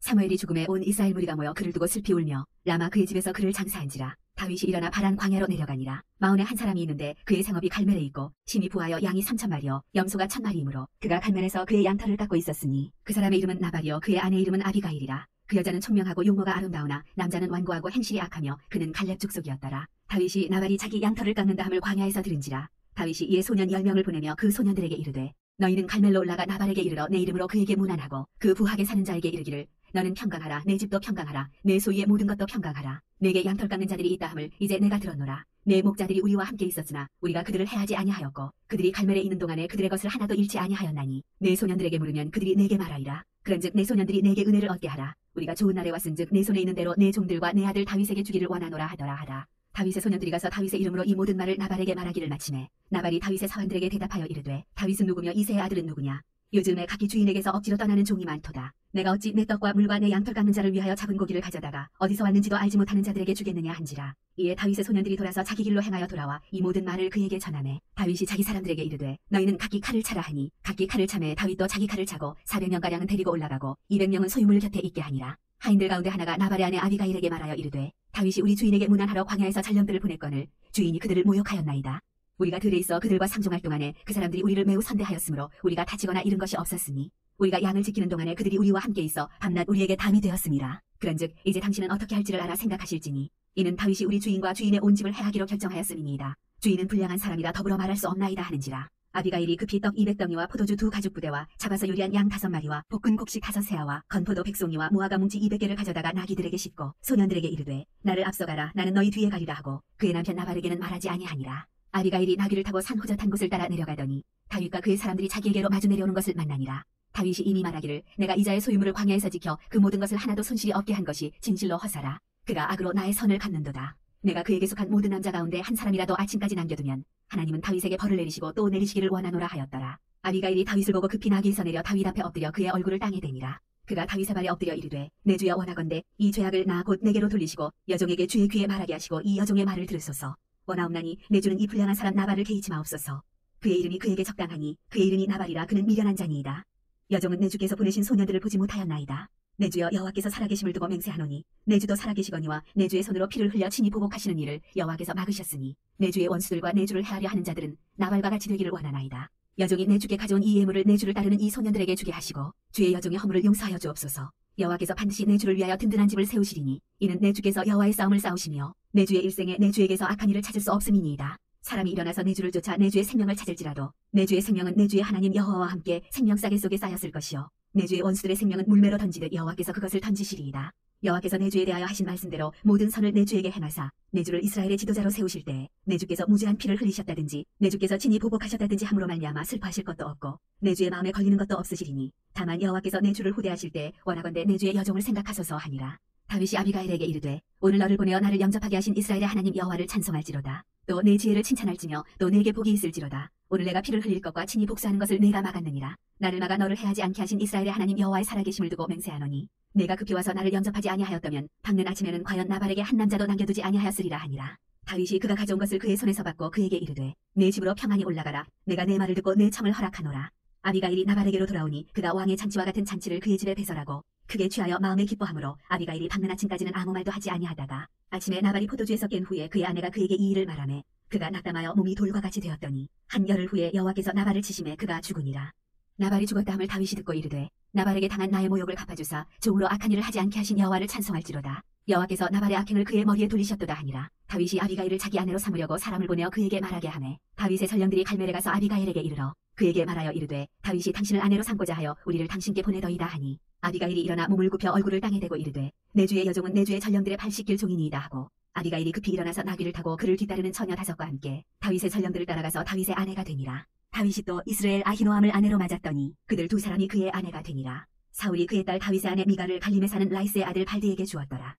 사무엘이 죽음에 온 이스라엘 무리가 모여 그를 두고 슬피 울며 라마 그의 집에서 그를 장사한지라. 다윗이 일어나 바란 광야로 내려가니라. 마온에 한 사람이 있는데 그의 생업이 갈멜에 있고 심히 부하여 양이 3,000마리요 염소가 1,000마리이므로 그가 갈멜에서 그의 양털을 깎고 있었으니 그 사람의 이름은 나발이요 그의 아내 이름은 아비가일이라. 그 여자는 총명하고 용모가 아름다우나 남자는 완고하고 행실이 악하며 그는 갈렙 족속이었더라. 다윗이 나발이 자기 양털을 깎는다 함을 광야에서 들은지라. 다윗이 이에 소년 10명을 보내며 그 소년들에게 이르되 너희는 갈멜로 올라가 나발에게 이르러 내 이름으로 그에게 문안하고 그 부하게 사는 자에게 이르기를 너는 평강하라 내 집도 평강하라 내 소유의 모든 것도 평강하라. 내게 양털 깎는 자들이 있다 함을 이제 내가 들었노라. 내 목자들이 우리와 함께 있었으나 우리가 그들을 해하지 아니하였고 그들이 갈멜에 있는 동안에 그들의 것을 하나도 잃지 아니하였나니 내 소년들에게 물으면 그들이 내게 말하리라. 그런즉 내 소년들이 내게 은혜를 얻게 하라. 우리가 좋은 날에 왔은즉 내 손에 있는 대로 내 종들과 내 아들 다윗에게 주기를 원하노라 하더라 하라. 다윗의 소년들이 가서 다윗의 이름으로 이 모든 말을 나발에게 말하기를 마치매 나발이 다윗의 사환들에게 대답하여 이르되 다윗은 누구며 이새의 아들은 누구냐. 요즘에 각기 주인에게서 억지로 떠나는 종이 많도다. 내가 어찌 내 떡과 물과 내 양털 깎는 자를 위하여 잡은 고기를 가져다가 어디서 왔는지도 알지 못하는 자들에게 주겠느냐 한지라. 이에 다윗의 소년들이 돌아서 자기 길로 행하여 돌아와 이 모든 말을 그에게 전하매 다윗이 자기 사람들에게 이르되 너희는 각기 칼을 차라 하니 각기 칼을 차매 다윗도 자기 칼을 차고 400명가량은 데리고 올라가고 200명은 소유물 곁에 있게 하니라. 하인들 가운데 하나가 나발의 아내 아비가일에게 말하여 이르되 다윗이 우리 주인에게 문안하러 광야에서 전령들을 보냈거늘 주인이 그들을 모욕하였나이다. 우리가 들에 있어 그들과 상종할 동안에 그 사람들이 우리를 매우 선대하였으므로 우리가 다치거나 잃은 것이 없었으니 우리가 양을 지키는 동안에 그들이 우리와 함께 있어 밤낮 우리에게 담이 되었음이라. 그런즉 이제 당신은 어떻게 할지를 알아 생각하실지니 이는 다윗이 우리 주인과 주인의 온 집을 해하기로 결정하였음이니이다. 주인은 불량한 사람이라 더불어 말할 수 없나이다 하는지라. 아비가일이 급히 떡 200덩이와 포도주 2가죽부대와 잡아서 요리한 양 5마리와 볶은 곡식 5세아와 건포도 100송이와 무화과 뭉치 200개를 가져다가 나귀들에게 싣고 소년들에게 이르되 나를 앞서가라 나는 너희 뒤에 가리라 하고 그의 남편 나발에게는 말하지 아니하니라. 아비가일이 나귀를 타고 산 호젓한 곳을 따라 내려가더니 다윗과 그의 사람들이 자기에게로 마주 내려오는 것을 만나니라. 다윗이 이미 말하기를 내가 이자의 소유물을 광야에서 지켜 그 모든 것을 하나도 손실이 없게 한 것이 진실로 허사라. 그가 악으로 나의 선을 갚는도다. 내가 그에게 속한 모든 남자 가운데 한 사람이라도 아침까지 남겨두면 하나님은 다윗에게 벌을 내리시고 또 내리시기를 원하노라 하였더라. 아비가일이 다윗을 보고 급히 나귀에서 내려 다윗 앞에 엎드려 그의 얼굴을 땅에 대니라. 그가 다윗의 발에 엎드려 이르되 내 주여 원하건대 이 죄악을 나 곧 내게로 돌리시고 여종에게 주의 귀에 말하게 하시고 이 여종의 말을 들으소서. 원하옵나니 내 주는 이 불량한 사람 나발을 개의치 마옵소서. 그의 이름이 그에게 적당하니 그의 이름이 나발이라 그는 미련한 자니이다. 여종은 내 주께서 보내신 소년들을 보지 못하였나이다. 내 주여 여호와께서 살아계심을 두고 맹세하노니 내 주도 살아계시거니와 내 주의 손으로 피를 흘려 친히 보복하시는 일을 여호와께서 막으셨으니 내 주의 원수들과 내 주를 해하려 하는 자들은 나발과 같이 되기를 원하나이다. 여종이 내 주께 가져온 이 예물을 내 주를 따르는 이 소년들에게 주게 하시고 주의 여종의 허물을 용서하여 주옵소서. 여호와께서 반드시 내 주를 위하여 든든한 집을 세우시리니 이는 내 주께서 여호와의 싸움을 싸우시며 내 주의 일생에 내 주에게서 악한 일을 찾을 수 없음이니이다. 사람이 일어나서 내 주를 쫓아 내 주의 생명을 찾을지라도 내 주의 생명은 내 주의 하나님 여호와와 함께 생명 싸개 속에 쌓였을 것이요 내 주의 원수들의 생명은 물매로 던지듯 여호와께서 그것을 던지시리이다. 여호와께서 내 주에 대하여 하신 말씀대로 모든 선을 내 주에게 행하사 내 주를 이스라엘의 지도자로 세우실 때에 내 주께서 무죄한 피를 흘리셨다든지 내 주께서 친히 보복하셨다든지 함으로 말미암아 슬퍼하실 것도 없고 내 주의 마음에 걸리는 것도 없으시리니 다만 여호와께서 내 주를 후대하실 때 원하건대 내 주의 여종을 생각하소서 하니라. 다윗이 아비가일에게 이르되 오늘 너를 보내어 나를 영접하게 하신 이스라엘의 하나님 여호와를 찬송할지로다. 또 내 지혜를 칭찬할지며 또 내게 복이 있을지로다. 오늘 내가 피를 흘릴 것과 친히 복수하는 것을 내가 막았느니라. 나를 막아 너를 해하지 않게 하신 이스라엘의 하나님 여호와의 살아계심을 두고 맹세하노니 내가 급히 와서 나를 영접하지 아니하였다면 밝는 아침에는 과연 나발에게 한 남자도 남겨두지 아니하였으리라 하니라. 다윗이 그가 가져온 것을 그의 손에서 받고 그에게 이르되 내 집으로 평안히 올라가라. 내가 내 말을 듣고 내 청을 허락하노라. 아비가일이 나발에게로 돌아오니 그가 왕의 잔치와 같은 잔치를 그의 집에 배설하고 크게 취하여 마음에 기뻐하므로 아비가일이 밝는 아침까지는 아무 말도 하지 아니하다가 아침에 나발이 포도주에서 깬 후에 그의 아내가 그에게 이 일을 말하매 그가 낙담하여 몸이 돌과 같이 되었더니 한 열흘 후에 여호와께서 나발을 치심에 그가 죽으니라. 나발이 죽었다 함을 다윗이 듣고 이르되 나발에게 당한 나의 모욕을 갚아주사 종으로 악한 일을 하지 않게 하신 여호와를 찬송할지로다. 여호와께서 나발의 악행을 그의 머리에 돌리셨도다 하니라. 다윗이 아비가일을 자기 아내로 삼으려고 사람을 보내어 그에게 말하게 하매 다윗의 전령들이 갈멜에 가서 아비가일에게 이르러 그에게 말하여 이르되 다윗이 당신을 아내로 삼고자 하여 우리를 당신께 보내더이다 하니 아비가일이 일어나 몸을 굽혀 얼굴을 땅에 대고 이르되 내 주의 여종은 내 주의 전령들의 발 씻길 종이니이다 하고 아비가일이 급히 일어나서 나귀를 타고 그를 뒤따르는 처녀 5과 함께 다윗의 전령들을 따라가서 다윗의 아내가 되니라. 다윗이 또 이스라엘 아히노함을 아내로 맞았더니 그들 2사람이 그의 아내가 되니라. 사울이 그의 딸 다윗의 아내 미가를 갈림에 사는 라이스의 아들 발디에게 주었더라.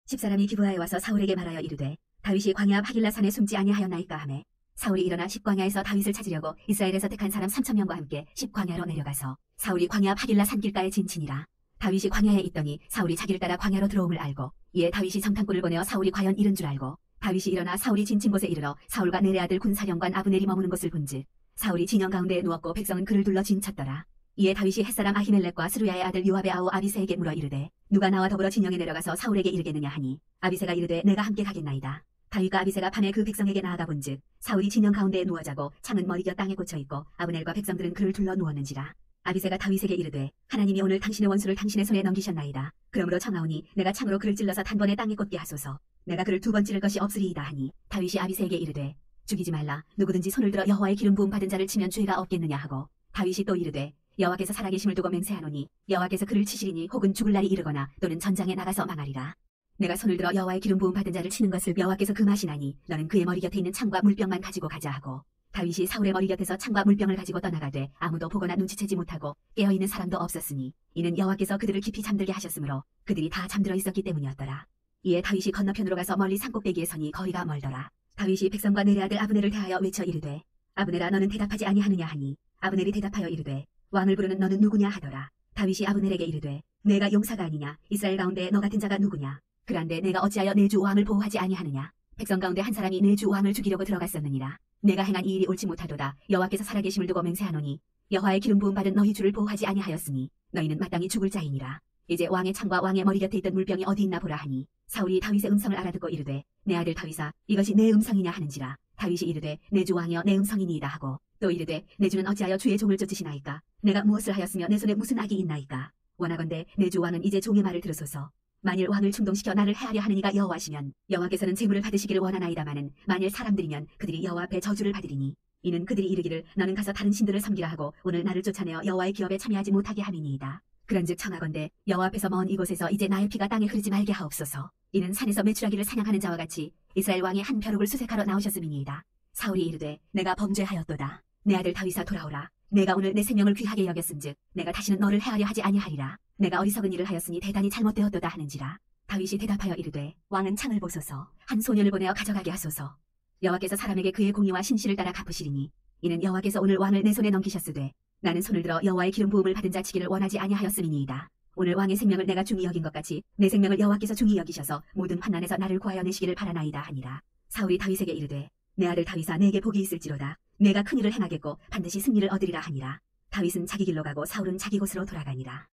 10사람이 기브아에 와서 사울에게 말하여 이르되 다윗이 광야 하길라 산에 숨지 아니하였나이까 하매 사울이 일어나 10광야에서 다윗을 찾으려고 이스라엘에서 택한 사람 3,000명과 함께 10광야로 내려가서 사울이 광야 하길라 산길가에 진친이라. 다윗이 광야에 있더니 사울이 자기를 따라 광야로 들어옴을 알고 이에 다윗이 정탐꾼을 보내어 사울이 과연 이른 줄 알고 다윗이 일어나 사울이 진친 곳에 이르러 사울과 내레 아들 군사령관 아브넬이 머무는 곳을 본즉 사울이 진영 가운데에 누웠고 백성은 그를 둘러 진쳤더라. 이에 다윗이 햇사람 아히멜렉과 스루야의 아들 요압의 아우 아비새에게 물어 이르되 누가 나와 더불어 진영에 내려가서 사울에게 이르겠느냐 하니 아비새가 이르되 내가 함께 가겠나이다. 다윗과 아비새가 밤에 그 백성에게 나아가 본즉 사울이 진영 가운데에 누워 자고 창은 머리겨 땅에 꽂혀 있고 아브넬과 백성들은 그를 둘러 누웠는지라. 아비새가 다윗에게 이르되 하나님이 오늘 당신의 원수를 당신의 손에 넘기셨나이다. 그러므로 청하오니 내가 창으로 그를 찔러서 단번에 땅에 꽂게 하소서. 내가 그를 2번 찌를 것이 없으리이다 하니 다윗이 아비새에게 이르되 죽이지 말라. 누구든지 손을 들어 여호와의 기름 부음 받은 자를 치면 죄가 없겠느냐 하고 다윗이 또 이르되 여호와께서 살아계심을 두고 맹세하노니 여호와께서 그를 치시리니 혹은 죽을 날이 이르거나 또는 전장에 나가서 망하리라. 내가 손을 들어 여호와의 기름 부음 받은 자를 치는 것을 여호와께서 금하시나니 너는 그의 머리 곁에 있는 창과 물병만 가지고 가자 하고 다윗이 사울의 머리 곁에서 창과 물병을 가지고 떠나가되 아무도 보거나 눈치채지 못하고 깨어있는 사람도 없었으니 이는 여호와께서 그들을 깊이 잠들게 하셨으므로 그들이 다 잠들어 있었기 때문이었더라. 이에 다윗이 건너편으로 가서 멀리 산꼭대기에 서니 거리가 멀더라. 다윗이 백성과 내레 아들 아브넬을 대하여 외쳐 이르되 아브넬아 너는 대답하지 아니하느냐 하니 아브넬이 대답하여 이르되 왕을 부르는 너는 누구냐 하더라. 다윗이 아브넬에게 이르되 내가 용사가 아니냐. 이스라엘 가운데 너 같은 자가 누구냐. 그런데 내가 어찌하여 내 주 왕을 보호하지 아니하느냐. 백성 가운데 한 사람이 내 주 왕을 죽이려고 들어갔었느니라. 내가 행한 이 일이 옳지 못하도다. 여호와께서 살아계심을 두고 맹세하노니 여호와의 기름 부음 받은 너희 주를 보호하지 아니하였으니 너희는 마땅히 죽을 자이니라. 이제 왕의 창과 왕의 머리 곁에 있던 물병이 어디 있나 보라 하니 사울이 다윗의 음성을 알아듣고 이르되 내 아들 다윗아 이것이 내 음성이냐 하는지라. 다윗이 이르되 내 주 왕이여 내 음성이니이다 하고 또 이르되 내 주는 어찌하여 주의 종을 쫓으시나이까. 내가 무엇을 하였으며 내 손에 무슨 악이 있나이까. 원하건대 내 주 왕은 이제 종의 말을 들으소서. 만일 왕을 충동시켜 나를 해하려 하는 이가 여호와시면 여호와께서는 재물을 받으시기를 원하나이다마는 만일 사람들이면 그들이 여호와 앞에 저주를 받으리니 이는 그들이 이르기를 너는 가서 다른 신들을 섬기라 하고 오늘 나를 쫓아내어 여호와의 기업에 참여하지 못하게 함이니이다. 그런즉 청하건대 여호와 앞에서 먼 이곳에서 이제 나의 피가 땅에 흐르지 말게 하옵소서. 이는 산에서 메추라기를 사냥하는 자와 같이 이스라엘 왕이 한 벼룩을 수색하러 나오셨음이니이다. 사울이 이르되 내가 범죄하였도다. 내 아들 다윗아 돌아오라. 내가 오늘 내 생명을 귀하게 여겼은즉 내가 다시는 너를 해하려 하지 아니하리라. 내가 어리석은 일을 하였으니 대단히 잘못되었도다 하는지라. 다윗이 대답하여 이르되 왕은 창을 보소서. 한 소년을 보내어 가져가게 하소서. 여호와께서 사람에게 그의 공의와 신실을 따라 갚으시리니 이는 여호와께서 오늘 왕을 내 손에 넘기셨으되 나는 손을 들어 여호와의 기름 부음을 받은 자 치기를 원하지 아니하였음이니이다. 오늘 왕의 생명을 내가 중히 여긴 것 같이 내 생명을 여호와께서 중히 여기셔서 모든 환난에서 나를 구하여 내시기를 바라나이다 하니라. 사울이 다윗에게 이르되 내 아들 다윗아 내게 복이 있을지로다. 내가 큰 일을 행하겠고 반드시 승리를 얻으리라 하니라. 다윗은 자기 길로 가고 사울은 자기 곳으로 돌아가니라.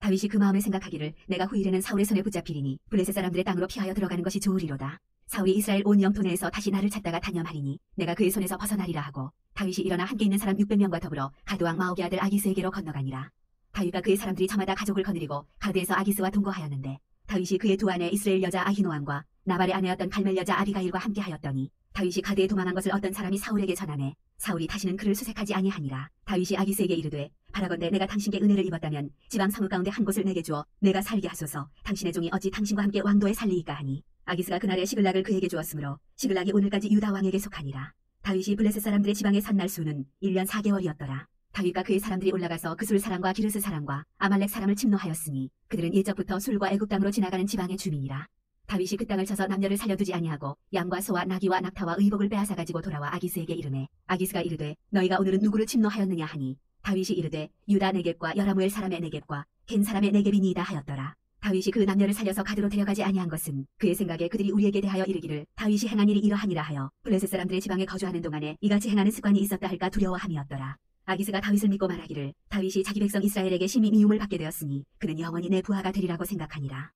다윗이 그 마음에 생각하기를 내가 후일에는 사울의 손에 붙잡히리니 블레셋 사람들의 땅으로 피하여 들어가는 것이 좋으리로다. 사울이 이스라엘 온 영토 내에서 다시 나를 찾다가 단념하리니 내가 그의 손에서 벗어나리라 하고 다윗이 일어나 함께 있는 사람 600명과 더불어 가드왕 마옥의 아들 아기스에게로 건너가니라. 다윗과 그의 사람들이 저마다 가족을 거느리고 가드에서 아기스와 동거하였는데 다윗이 그의 두 아내 이스라엘 여자 아히노함과 나발의 아내였던 갈멜 여자 아비가일과 함께하였더니 다윗이 가드에 도망한 것을 어떤 사람이 사울에게 전하매 사울이 다시는 그를 수색하지 아니하니라. 다윗이 아기스에게 이르되 바라건대 내가 당신께 은혜를 입었다면 지방 성읍 가운데 한 곳을 내게 주어 내가 살게 하소서. 당신의 종이 어찌 당신과 함께 왕도에 살리이까 하니 아기스가 그날에 시글락을 그에게 주었으므로 시글락이 오늘까지 유다 왕에게 속하니라. 다윗이 블레셋 사람들의 지방에 산 날 수는 1년 4개월이었더라. 다윗과 그의 사람들이 올라가서 그술 사람과 기르스 사람과 아말렉 사람을 침노하였으니 그들은 옛적부터 술과 애굽 땅으로 지나가는 지방의 주민이라. 다윗이 그 땅을 쳐서 남녀를 살려두지 아니하고 양과 소와 나귀와 낙타와 의복을 빼앗아 가지고 돌아와 아기스에게 이르매 아기스가 이르되 너희가 오늘은 누구를 침노하였느냐 하니 다윗이 이르되 유다 네겝과 여라무엘 사람의 네겝과 겐 사람의 네겝이니이다 하였더라. 다윗이 그 남녀를 살려서 가드로 데려가지 아니한 것은 그의 생각에 그들이 우리에게 대하여 이르기를 다윗이 행한 일이 이러하니라 하여 블레셋 사람들의 지방에 거주하는 동안에 이같이 행하는 습관이 있었다 할까 두려워함이었더라. 아기스가 다윗을 믿고 말하기를 다윗이 자기 백성 이스라엘에게 심히 미움을 받게 되었으니 그는 영원히 내 부하가 되리라고 생각하니라.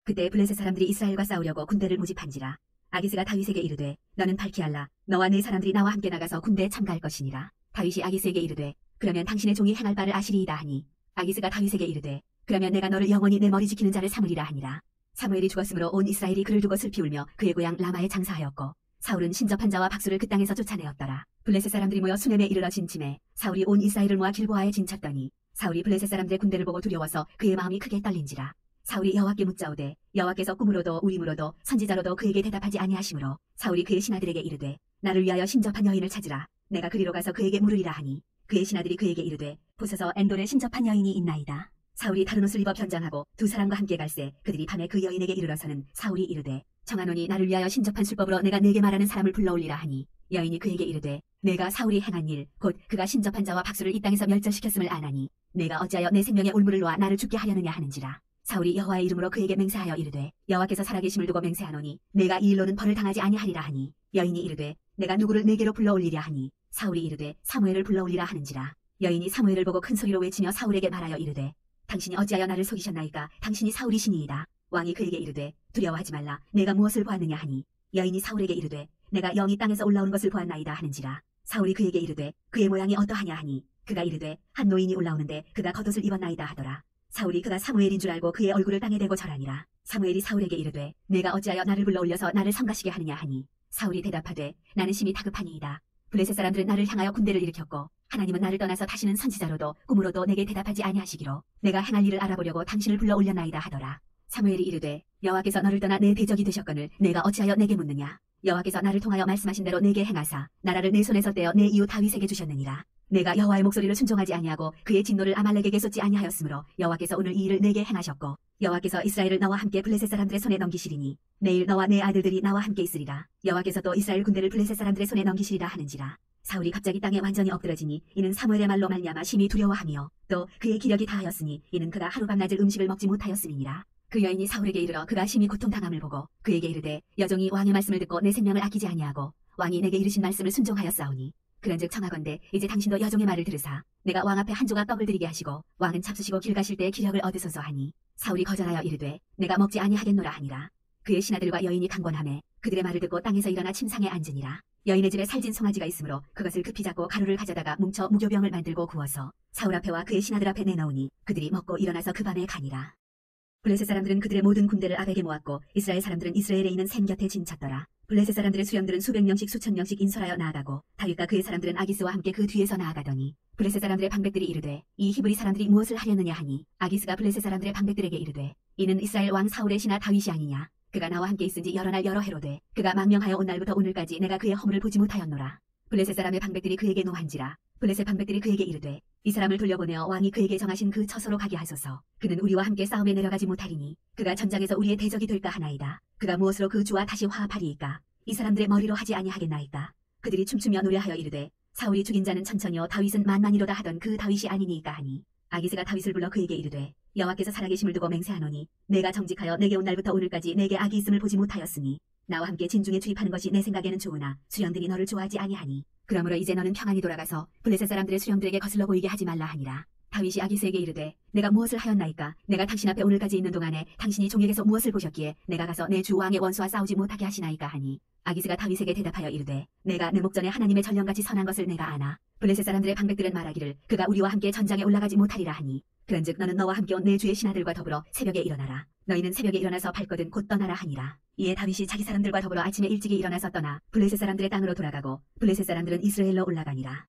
그때 블레셋 사람들이 이스라엘과 싸우려고 군대를 모집한지라. 아기스가 다윗에게 이르되 너는 발키알라 너와 네 사람들이 나와 함께 나가서 군대에 참가할 것이니라. 다윗이 아기스에게 이르되 그러면 당신의 종이 행할 바를 아시리이다 하니 아기스가 다윗에게 이르되 그러면 내가 너를 영원히 내 머리 지키는 자를 삼으리라 하니라. 사무엘이 죽었으므로 온 이스라엘이 그를 두고 슬피 울며 그의 고향 라마에 장사하였고 사울은 신접한 자와 박수를 그 땅에서 쫓아내었더라. 블레셋 사람들이 모여 수넴에 이르러 진침해 사울이 온 이스라엘을 모아 길보아에 진쳤더니 사울이 블레셋 사람들의 군대를 보고 두려워서 그의 마음이 크게 떨린지라. 사울이 여호와께 묻자오되 여호와께서 꿈으로도 우림으로도 선지자로도 그에게 대답하지 아니하시므로 사울이 그의 신하들에게 이르되 나를 위하여 신접한 여인을 찾으라. 내가 그리로 가서 그에게 물으리라 하니 그의 신하들이 그에게 이르되 보소서 엔돌에 신접한 여인이 있나이다. 사울이 다른 옷을 입어 변장하고 두 사람과 함께 갈새 그들이 밤에 그 여인에게 이르러서는 사울이 이르되 청하노니 나를 위하여 신접한 술법으로 내가 네게 말하는 사람을 불러올리라 하니 여인이 그에게 이르되 내가 사울이 행한 일 곧 그가 신접한 자와 박수를 이 땅에서 멸절시켰음을 아나니 내가 어찌하여 내 생명의 올무를 놓아 나를 죽게 하려느냐 하는지라. 사울이 여호와의 이름으로 그에게 맹세하여 이르되 여호와께서 살아계심을 두고 맹세하노니 내가 이 일로는 벌을 당하지 아니하리라 하니 여인이 이르되 내가 누구를 내게로 불러올리랴 하니 사울이 이르되 사무엘을 불러올리라 하는지라. 여인이 사무엘을 보고 큰 소리로 외치며 사울에게 말하여 이르되 당신이 어찌하여 나를 속이셨나이까? 당신이 사울이시니이다. 왕이 그에게 이르되 두려워하지 말라. 내가 무엇을 보았느냐 하니 여인이 사울에게 이르되 내가 영이 땅에서 올라오는 것을 보았나이다 하는지라. 사울이 그에게 이르되 그의 모양이 어떠하냐 하니 그가 이르되 한 노인이 올라오는데 그가 겉옷을 입었나이다 하더라. 사울이 그가 사무엘인 줄 알고 그의 얼굴을 땅에 대고 절하니라. 사무엘이 사울에게 이르되 내가 어찌하여 나를 불러올려서 나를 성가시게 하느냐 하니 사울이 대답하되 나는 심히 다급하니이다. 블레셋 사람들은 나를 향하여 군대를 일으켰고 하나님은 나를 떠나서 다시는 선지자로도 꿈으로도 내게 대답하지 아니하시기로 내가 행할 일을 알아보려고 당신을 불러올렸나이다 하더라. 사무엘이 이르되 여호와께서 너를 떠나 내 대적이 되셨거늘 내가 어찌하여 내게 묻느냐. 여호와께서 나를 통하여 말씀하신 대로 내게 행하사 나라를 내 손에서 떼어 내 이웃 다윗에게 주셨느니라. 내가 여호와의 목소리를 순종하지 아니하고 그의 진노를 아말렉에게 쏟지 아니하였으므로 여호와께서 오늘 이 일을 내게 행하셨고 여호와께서 이스라엘을 나와 함께 블레셋 사람들의 손에 넘기시리니 내일 너와 내 아들들이 나와 함께 있으리라. 여호와께서 또 이스라엘 군대를 블레셋 사람들의 손에 넘기시리라 하는지라. 사울이 갑자기 땅에 완전히 엎드러지니 이는 사무엘의 말로 말미암아 심히 두려워하며 또 그의 기력이 다하였으니 이는 그가 하루밤낮을 음식을 먹지 못하였음이니라. 그 여인이 사울에게 이르러 그가 심히 고통당함을 보고 그에게 이르되 여종이 왕의 말씀을 듣고 내 생명을 아끼지 아니하고 왕이 내게 이르신 말씀을 순종하였사오니 그런즉 청하건대 이제 당신도 여종의 말을 들으사 내가 왕 앞에 한 조각 떡을 드리게 하시고 왕은 잡수시고 길 가실 때에 기력을 얻으소서 하니 사울이 거절하여 이르되 내가 먹지 아니하겠노라 하니라. 그의 신하들과 여인이 강권하매 그들의 말을 듣고 땅에서 일어나 침상에 앉으니라. 여인의 집에 살진 송아지가 있으므로 그것을 급히 잡고 가루를 가져다가 뭉쳐 무교병을 만들고 구워서 사울 앞에와 그의 신하들 앞에 내놓으니 그들이 먹고 일어나서 그 밤에 가니라. 블레셋 사람들은 그들의 모든 군대를 아벡에 모았고 이스라엘 사람들은 이스라엘에 있는 샘 곁에 진쳤더라. 블레셋 사람들의 수령들은 수백 명씩 수천 명씩 인솔하여 나아가고 다윗과 그의 사람들은 아기스와 함께 그 뒤에서 나아가더니 블레셋 사람들의 방백들이 이르되 이 히브리 사람들이 무엇을 하려느냐 하니 아기스가 블레셋 사람들의 방백들에게 이르되 이는 이스라엘 왕 사울의 신하 다윗이 아니냐. 그가 나와 함께 있은지 여러 날 여러 해로되 그가 망명하여 온 날부터 오늘까지 내가 그의 허물을 보지 못하였노라. 블레셋 사람의 방백들이 그에게 노한지라. 블레셋 방백들이 그에게 이르되 이 사람을 돌려보내어 왕이 그에게 정하신 그 처소로 가게 하소서. 그는 우리와 함께 싸움에 내려가지 못하리니 그가 전장에서 우리의 대적이 될까 하나이다. 그가 무엇으로 그 주와 다시 화합하리이까? 이 사람들의 머리로 하지 아니하겠나이까? 그들이 춤추며 노래하여 이르되 사울이 죽인 자는 천천히요 다윗은 만만이로다 하던 그 다윗이 아니니까 하니 아기스가 다윗을 불러 그에게 이르되 여호와께서 살아계심을 두고 맹세하노니 내가 정직하여 내게 온 날부터 오늘까지 내게 악이 있음을 보지 못하였으니 나와 함께 진중에 주입하는 것이 내 생각에는 좋으나 수령들이 너를 좋아하지 아니하니 그러므로 이제 너는 평안히 돌아가서 블레셋 사람들의 수령들에게 거슬러 보이게 하지 말라 하니라. 다윗이 아기스에게 이르되 내가 무엇을 하였나이까? 내가 당신 앞에 오늘까지 있는 동안에 당신이 종에게서 무엇을 보셨기에 내가 가서 내 주 왕의 원수와 싸우지 못하게 하시나이까 하니 아기스가 다윗에게 대답하여 이르되 내가 내 목전에 하나님의 전령같이 선한 것을 내가 아나. 블레셋 사람들의 방백들은 말하기를 그가 우리와 함께 전장에 올라가지 못하리라 하니 그런즉 너는 너와 함께 온 내 주의 신하들과 더불어 새벽에 일어나라. 너희는 새벽에 일어나서 밟거든 곧 떠나라 하니라. 이에 다윗이 자기 사람들과 더불어 아침에 일찍이 일어나서 떠나 블레셋 사람들의 땅으로 돌아가고 블레셋 사람들은 이스라엘로 올라가니라.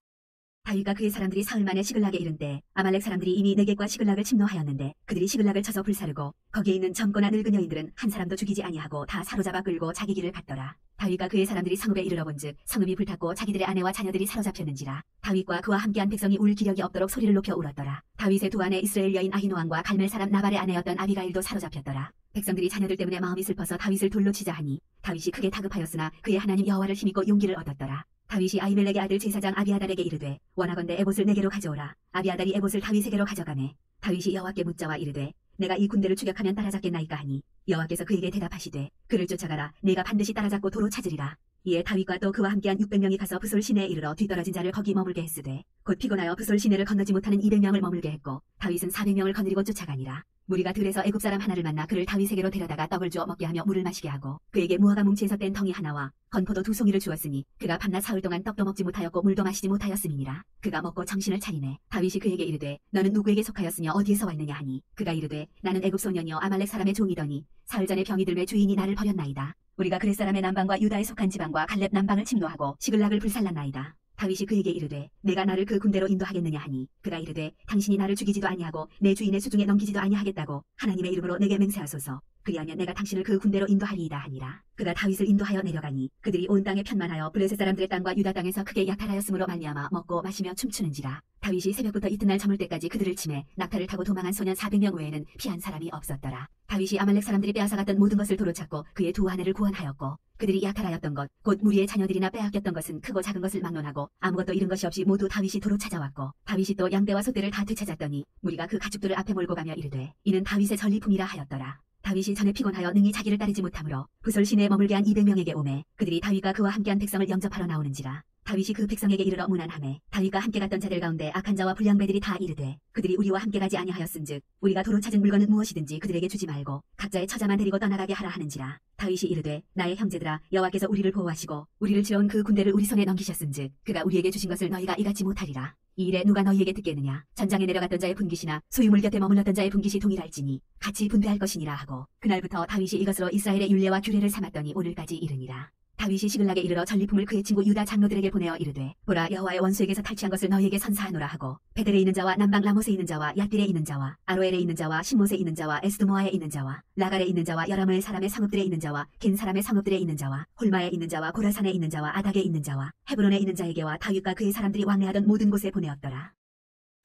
다윗과 그의 사람들이 사흘 만에 시글락에 이른 때 아말렉 사람들이 이미 네겝과 시글락을 침노하였는데 그들이 시글락을 쳐서 불사르고 거기에 있는 젊거나 늙은 여인들은 한 사람도 죽이지 아니하고 다 사로잡아 끌고 자기 길을 갔더라. 다윗과 그의 사람들이 성읍에 이르러 본즉 성읍이 불탔고 자기들의 아내와 자녀들이 사로잡혔는지라. 다윗과 그와 함께한 백성이 울 기력이 없도록 소리를 높여 울었더라. 다윗의 두 아내 이스라엘 여인 아히노함과 갈멜 사람 나발의 아내였던 아비가일도 사로잡혔더라. 백성들이 자녀들 때문에 마음이 슬퍼서 다윗을 돌로 치자 하니 다윗이 크게 다급하였으나 그의 하나님 여호와를 힘입고 용기를 얻었더라. 다윗이 아히멜렉의 아들 제사장 아비아달에게 이르되 원하건대 에봇을 내게로 가져오라. 아비아달이 에봇을 다윗에게로 가져가매 다윗이 여호와께 묻자와 이르되 내가 이 군대를 추격하면 따라잡겠나이까 하니 여호와께서 그에게 대답하시되 그를 쫓아가라. 내가 반드시 따라잡고 도로 찾으리라. 이에 다윗과 또 그와 함께한 600명이 가서 부솔 시내에 이르러 뒤떨어진 자를 거기 머물게 했으되 곧 피곤하여 부솔 시내를 건너지 못하는 200명을 머물게 했고 다윗은 400명을 거느리고 쫓아가니라. 무리가 들에서 애굽 사람 하나를 만나 그를 다윗에게로 데려다가 떡을 주어 먹게 하며 물을 마시게 하고 그에게 무화과 뭉치에서 뗀 덩이 하나와 건포도 2송이를 주었으니 그가 밤낮 사흘 동안 떡도 먹지 못하였고 물도 마시지 못하였음이니라. 그가 먹고 정신을 차리매 다윗이 그에게 이르되 너는 누구에게 속하였으며 어디에서 왔느냐 하니 그가 이르되 나는 애굽 소년이요 아말렉 사람의 종이더니 사흘 전에 병이 들매 주인이 나를 버렸나이다. 우리가 그렛 사람의 남방과 유다에 속한 지방과 갈렙 남방을 침노하고 시글락을 불살랐나이다. 다윗이 그에게 이르되 내가 나를 그 군대로 인도하겠느냐 하니 그가 이르되 당신이 나를 죽이지도 아니하고 내 주인의 수중에 넘기지도 아니하겠다고 하나님의 이름으로 내게 맹세하소서. 그리하면 내가 당신을 그 군대로 인도하리이다 하니라. 그가 다윗을 인도하여 내려가니 그들이 온 땅에 편만하여 블레셋 사람들의 땅과 유다 땅에서 크게 약탈하였으므로 말미암아 먹고 마시며 춤추는지라. 다윗이 새벽부터 이튿날 저물 때까지 그들을 치매 낙타를 타고 도망한 소년 400명 외에는 피한 사람이 없었더라. 다윗이 아말렉 사람들이 빼앗아갔던 모든 것을 도로 찾고 그의 두 아내를 구원하였고 그들이 약탈하였던 것 곧 무리의 자녀들이나 빼앗겼던 것은 크고 작은 것을 막론하고 아무것도 잃은 것이 없이 모두 다윗이 도로 찾아왔고 다윗이 또 양떼와 소떼를 다 되찾았더니 무리가 그 가축들을 앞에 몰고 가며 이르되 이는 다윗의 전리품이라 하였더라. 다윗이 전에 피곤하여 능히 자기를 따르지 못하므로 부솔 시내에 머물게 한 200명에게 오매 그들이 다윗과 그와 함께한 백성을 영접하러 나오는지라. 다윗이 그 백성에게 이르러 문안하매 다윗과 함께 갔던 자들 가운데 악한 자와 불량배들이 다 이르되 그들이 우리와 함께 가지 아니하였은즉 우리가 도로 찾은 물건은 무엇이든지 그들에게 주지 말고 각자의 처자만 데리고 떠나가게 하라 하는지라. 다윗이 이르되 나의 형제들아 여호와께서 우리를 보호하시고 우리를 지어온 그 군대를 우리 손에 넘기셨은즉 그가 우리에게 주신 것을 너희가 이같이 못하리라. 이 일에 누가 너희에게 듣겠느냐. 전장에 내려갔던 자의 분깃이나 소유물 곁에 머물렀던 자의 분깃이 동일할지니 같이 분배할 것이니라 하고 그날부터 다윗이 이것으로 이스라엘의 율례와 규례를 삼았더니 오늘까지 이르니라. 다윗이 시글락에 이르러 전리품을 그의 친구 유다 장로들에게 보내어 이르되 보라 여호와의 원수에게서 탈취한 것을 너희에게 선사하노라 하고 베델에 있는 자와 남방 라못에 있는 자와 얏딜에 있는 자와 아로엘에 있는 자와 신못에 있는 자와 에스드모아에 있는 자와 라갈에 있는 자와 여라무엘 사람의 성읍들에 있는 자와 겐 사람의 성읍들에 있는 자와 홀마에 있는 자와 고라산에 있는 자와 아닥에 있는 자와 헤브론에 있는 자에게와 다윗과 그의 사람들이 왕래하던 모든 곳에 보내었더라.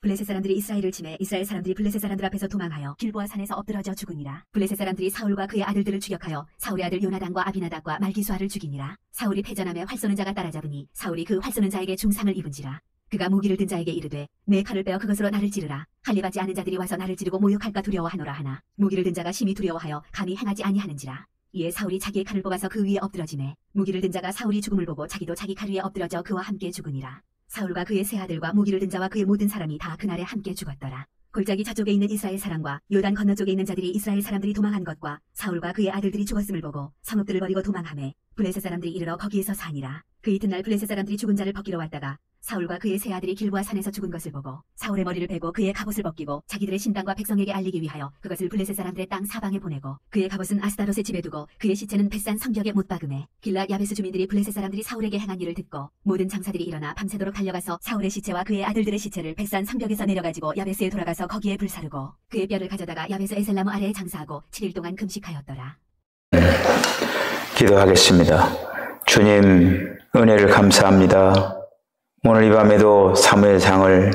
블레셋 사람들이 이스라엘을 치매 이스라엘 사람들이 블레셋 사람들 앞에서 도망하여 길보아 산에서 엎드러져 죽으니라. 블레셋 사람들이 사울과 그의 아들들을 추격하여 사울의 아들 요나단과 아비나답과 말기수아를 죽이니라. 사울이 패전함에 활 쏘는 자가 따라잡으니 사울이 그 활 쏘는 자에게 중상을 입은지라. 그가 무기를 든 자에게 이르되 내 칼을 빼어 그것으로 나를 찌르라. 할례받지 않은 자들이 와서 나를 찌르고 모욕할까 두려워하노라 하나 무기를 든 자가 심히 두려워하여 감히 행하지 아니하는지라. 이에 사울이 자기의 칼을 뽑아서 그 위에 엎드러지매 무기를 든 자가 사울이 죽음을 보고 자기도 자기 칼 위에 엎드러져 그와 함께 죽으니라. 사울과 그의 세 아들과 무기를 든 자와 그의 모든 사람이 다 그날에 함께 죽었더라. 골짜기 저쪽에 있는 이스라엘 사람과 요단 건너 쪽에 있는 자들이 이스라엘 사람들이 도망한 것과 사울과 그의 아들들이 죽었음을 보고 성읍들을 버리고 도망하매 블레셋 사람들이 이르러 거기에서 사니라. 그 이튿날 블레셋 사람들이 죽은 자를 벗기러 왔다가 사울과 그의 세 아들이 길보아 산에서 죽은 것을 보고 사울의 머리를 베고 그의 갑옷을 벗기고 자기들의 신당과 백성에게 알리기 위하여 그것을 블레셋 사람들의 땅 사방에 보내고 그의 갑옷은 아스타롯의 집에 두고 그의 시체는 벳산 성벽에 못 박음해 길랏 야베스 주민들이 블레셋 사람들이 사울에게 행한 일을 듣고 모든 장사들이 일어나 밤새도록 달려가서 사울의 시체와 그의 아들들의 시체를 벳산 성벽에서 내려가지고 야베스에 돌아가서 거기에 불사르고 그의 뼈를 가져다가 야베스 에셀나무 아래에 장사하고 7일 동안 금식하였더라. 기도하겠습니다. 주님 은혜를 감사합니다. 오늘 이 밤에도 사무엘상을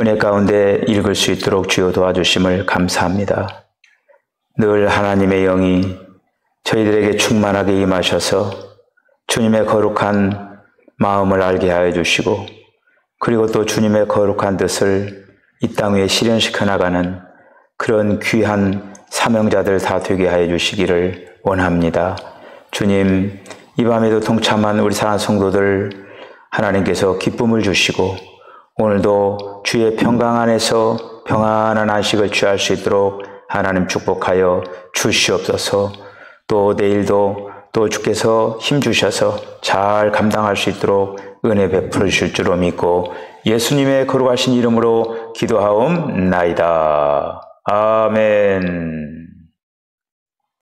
은혜 가운데 읽을 수 있도록 주여 도와주심을 감사합니다. 늘 하나님의 영이 저희들에게 충만하게 임하셔서 주님의 거룩한 마음을 알게 하여 주시고 그리고 또 주님의 거룩한 뜻을 이 땅 위에 실현시켜 나가는 그런 귀한 사명자들 다 되게 하여 주시기를 원합니다. 주님, 이 밤에도 동참한 우리 사랑하는 성도들 하나님께서 기쁨을 주시고 오늘도 주의 평강 안에서 평안한 안식을 취할 수 있도록 하나님 축복하여 주시옵소서. 또 내일도 또 주께서 힘 주셔서 잘 감당할 수 있도록 은혜 베풀어 주실 줄로 믿고 예수님의 거룩하신 이름으로 기도하옵나이다. 아멘.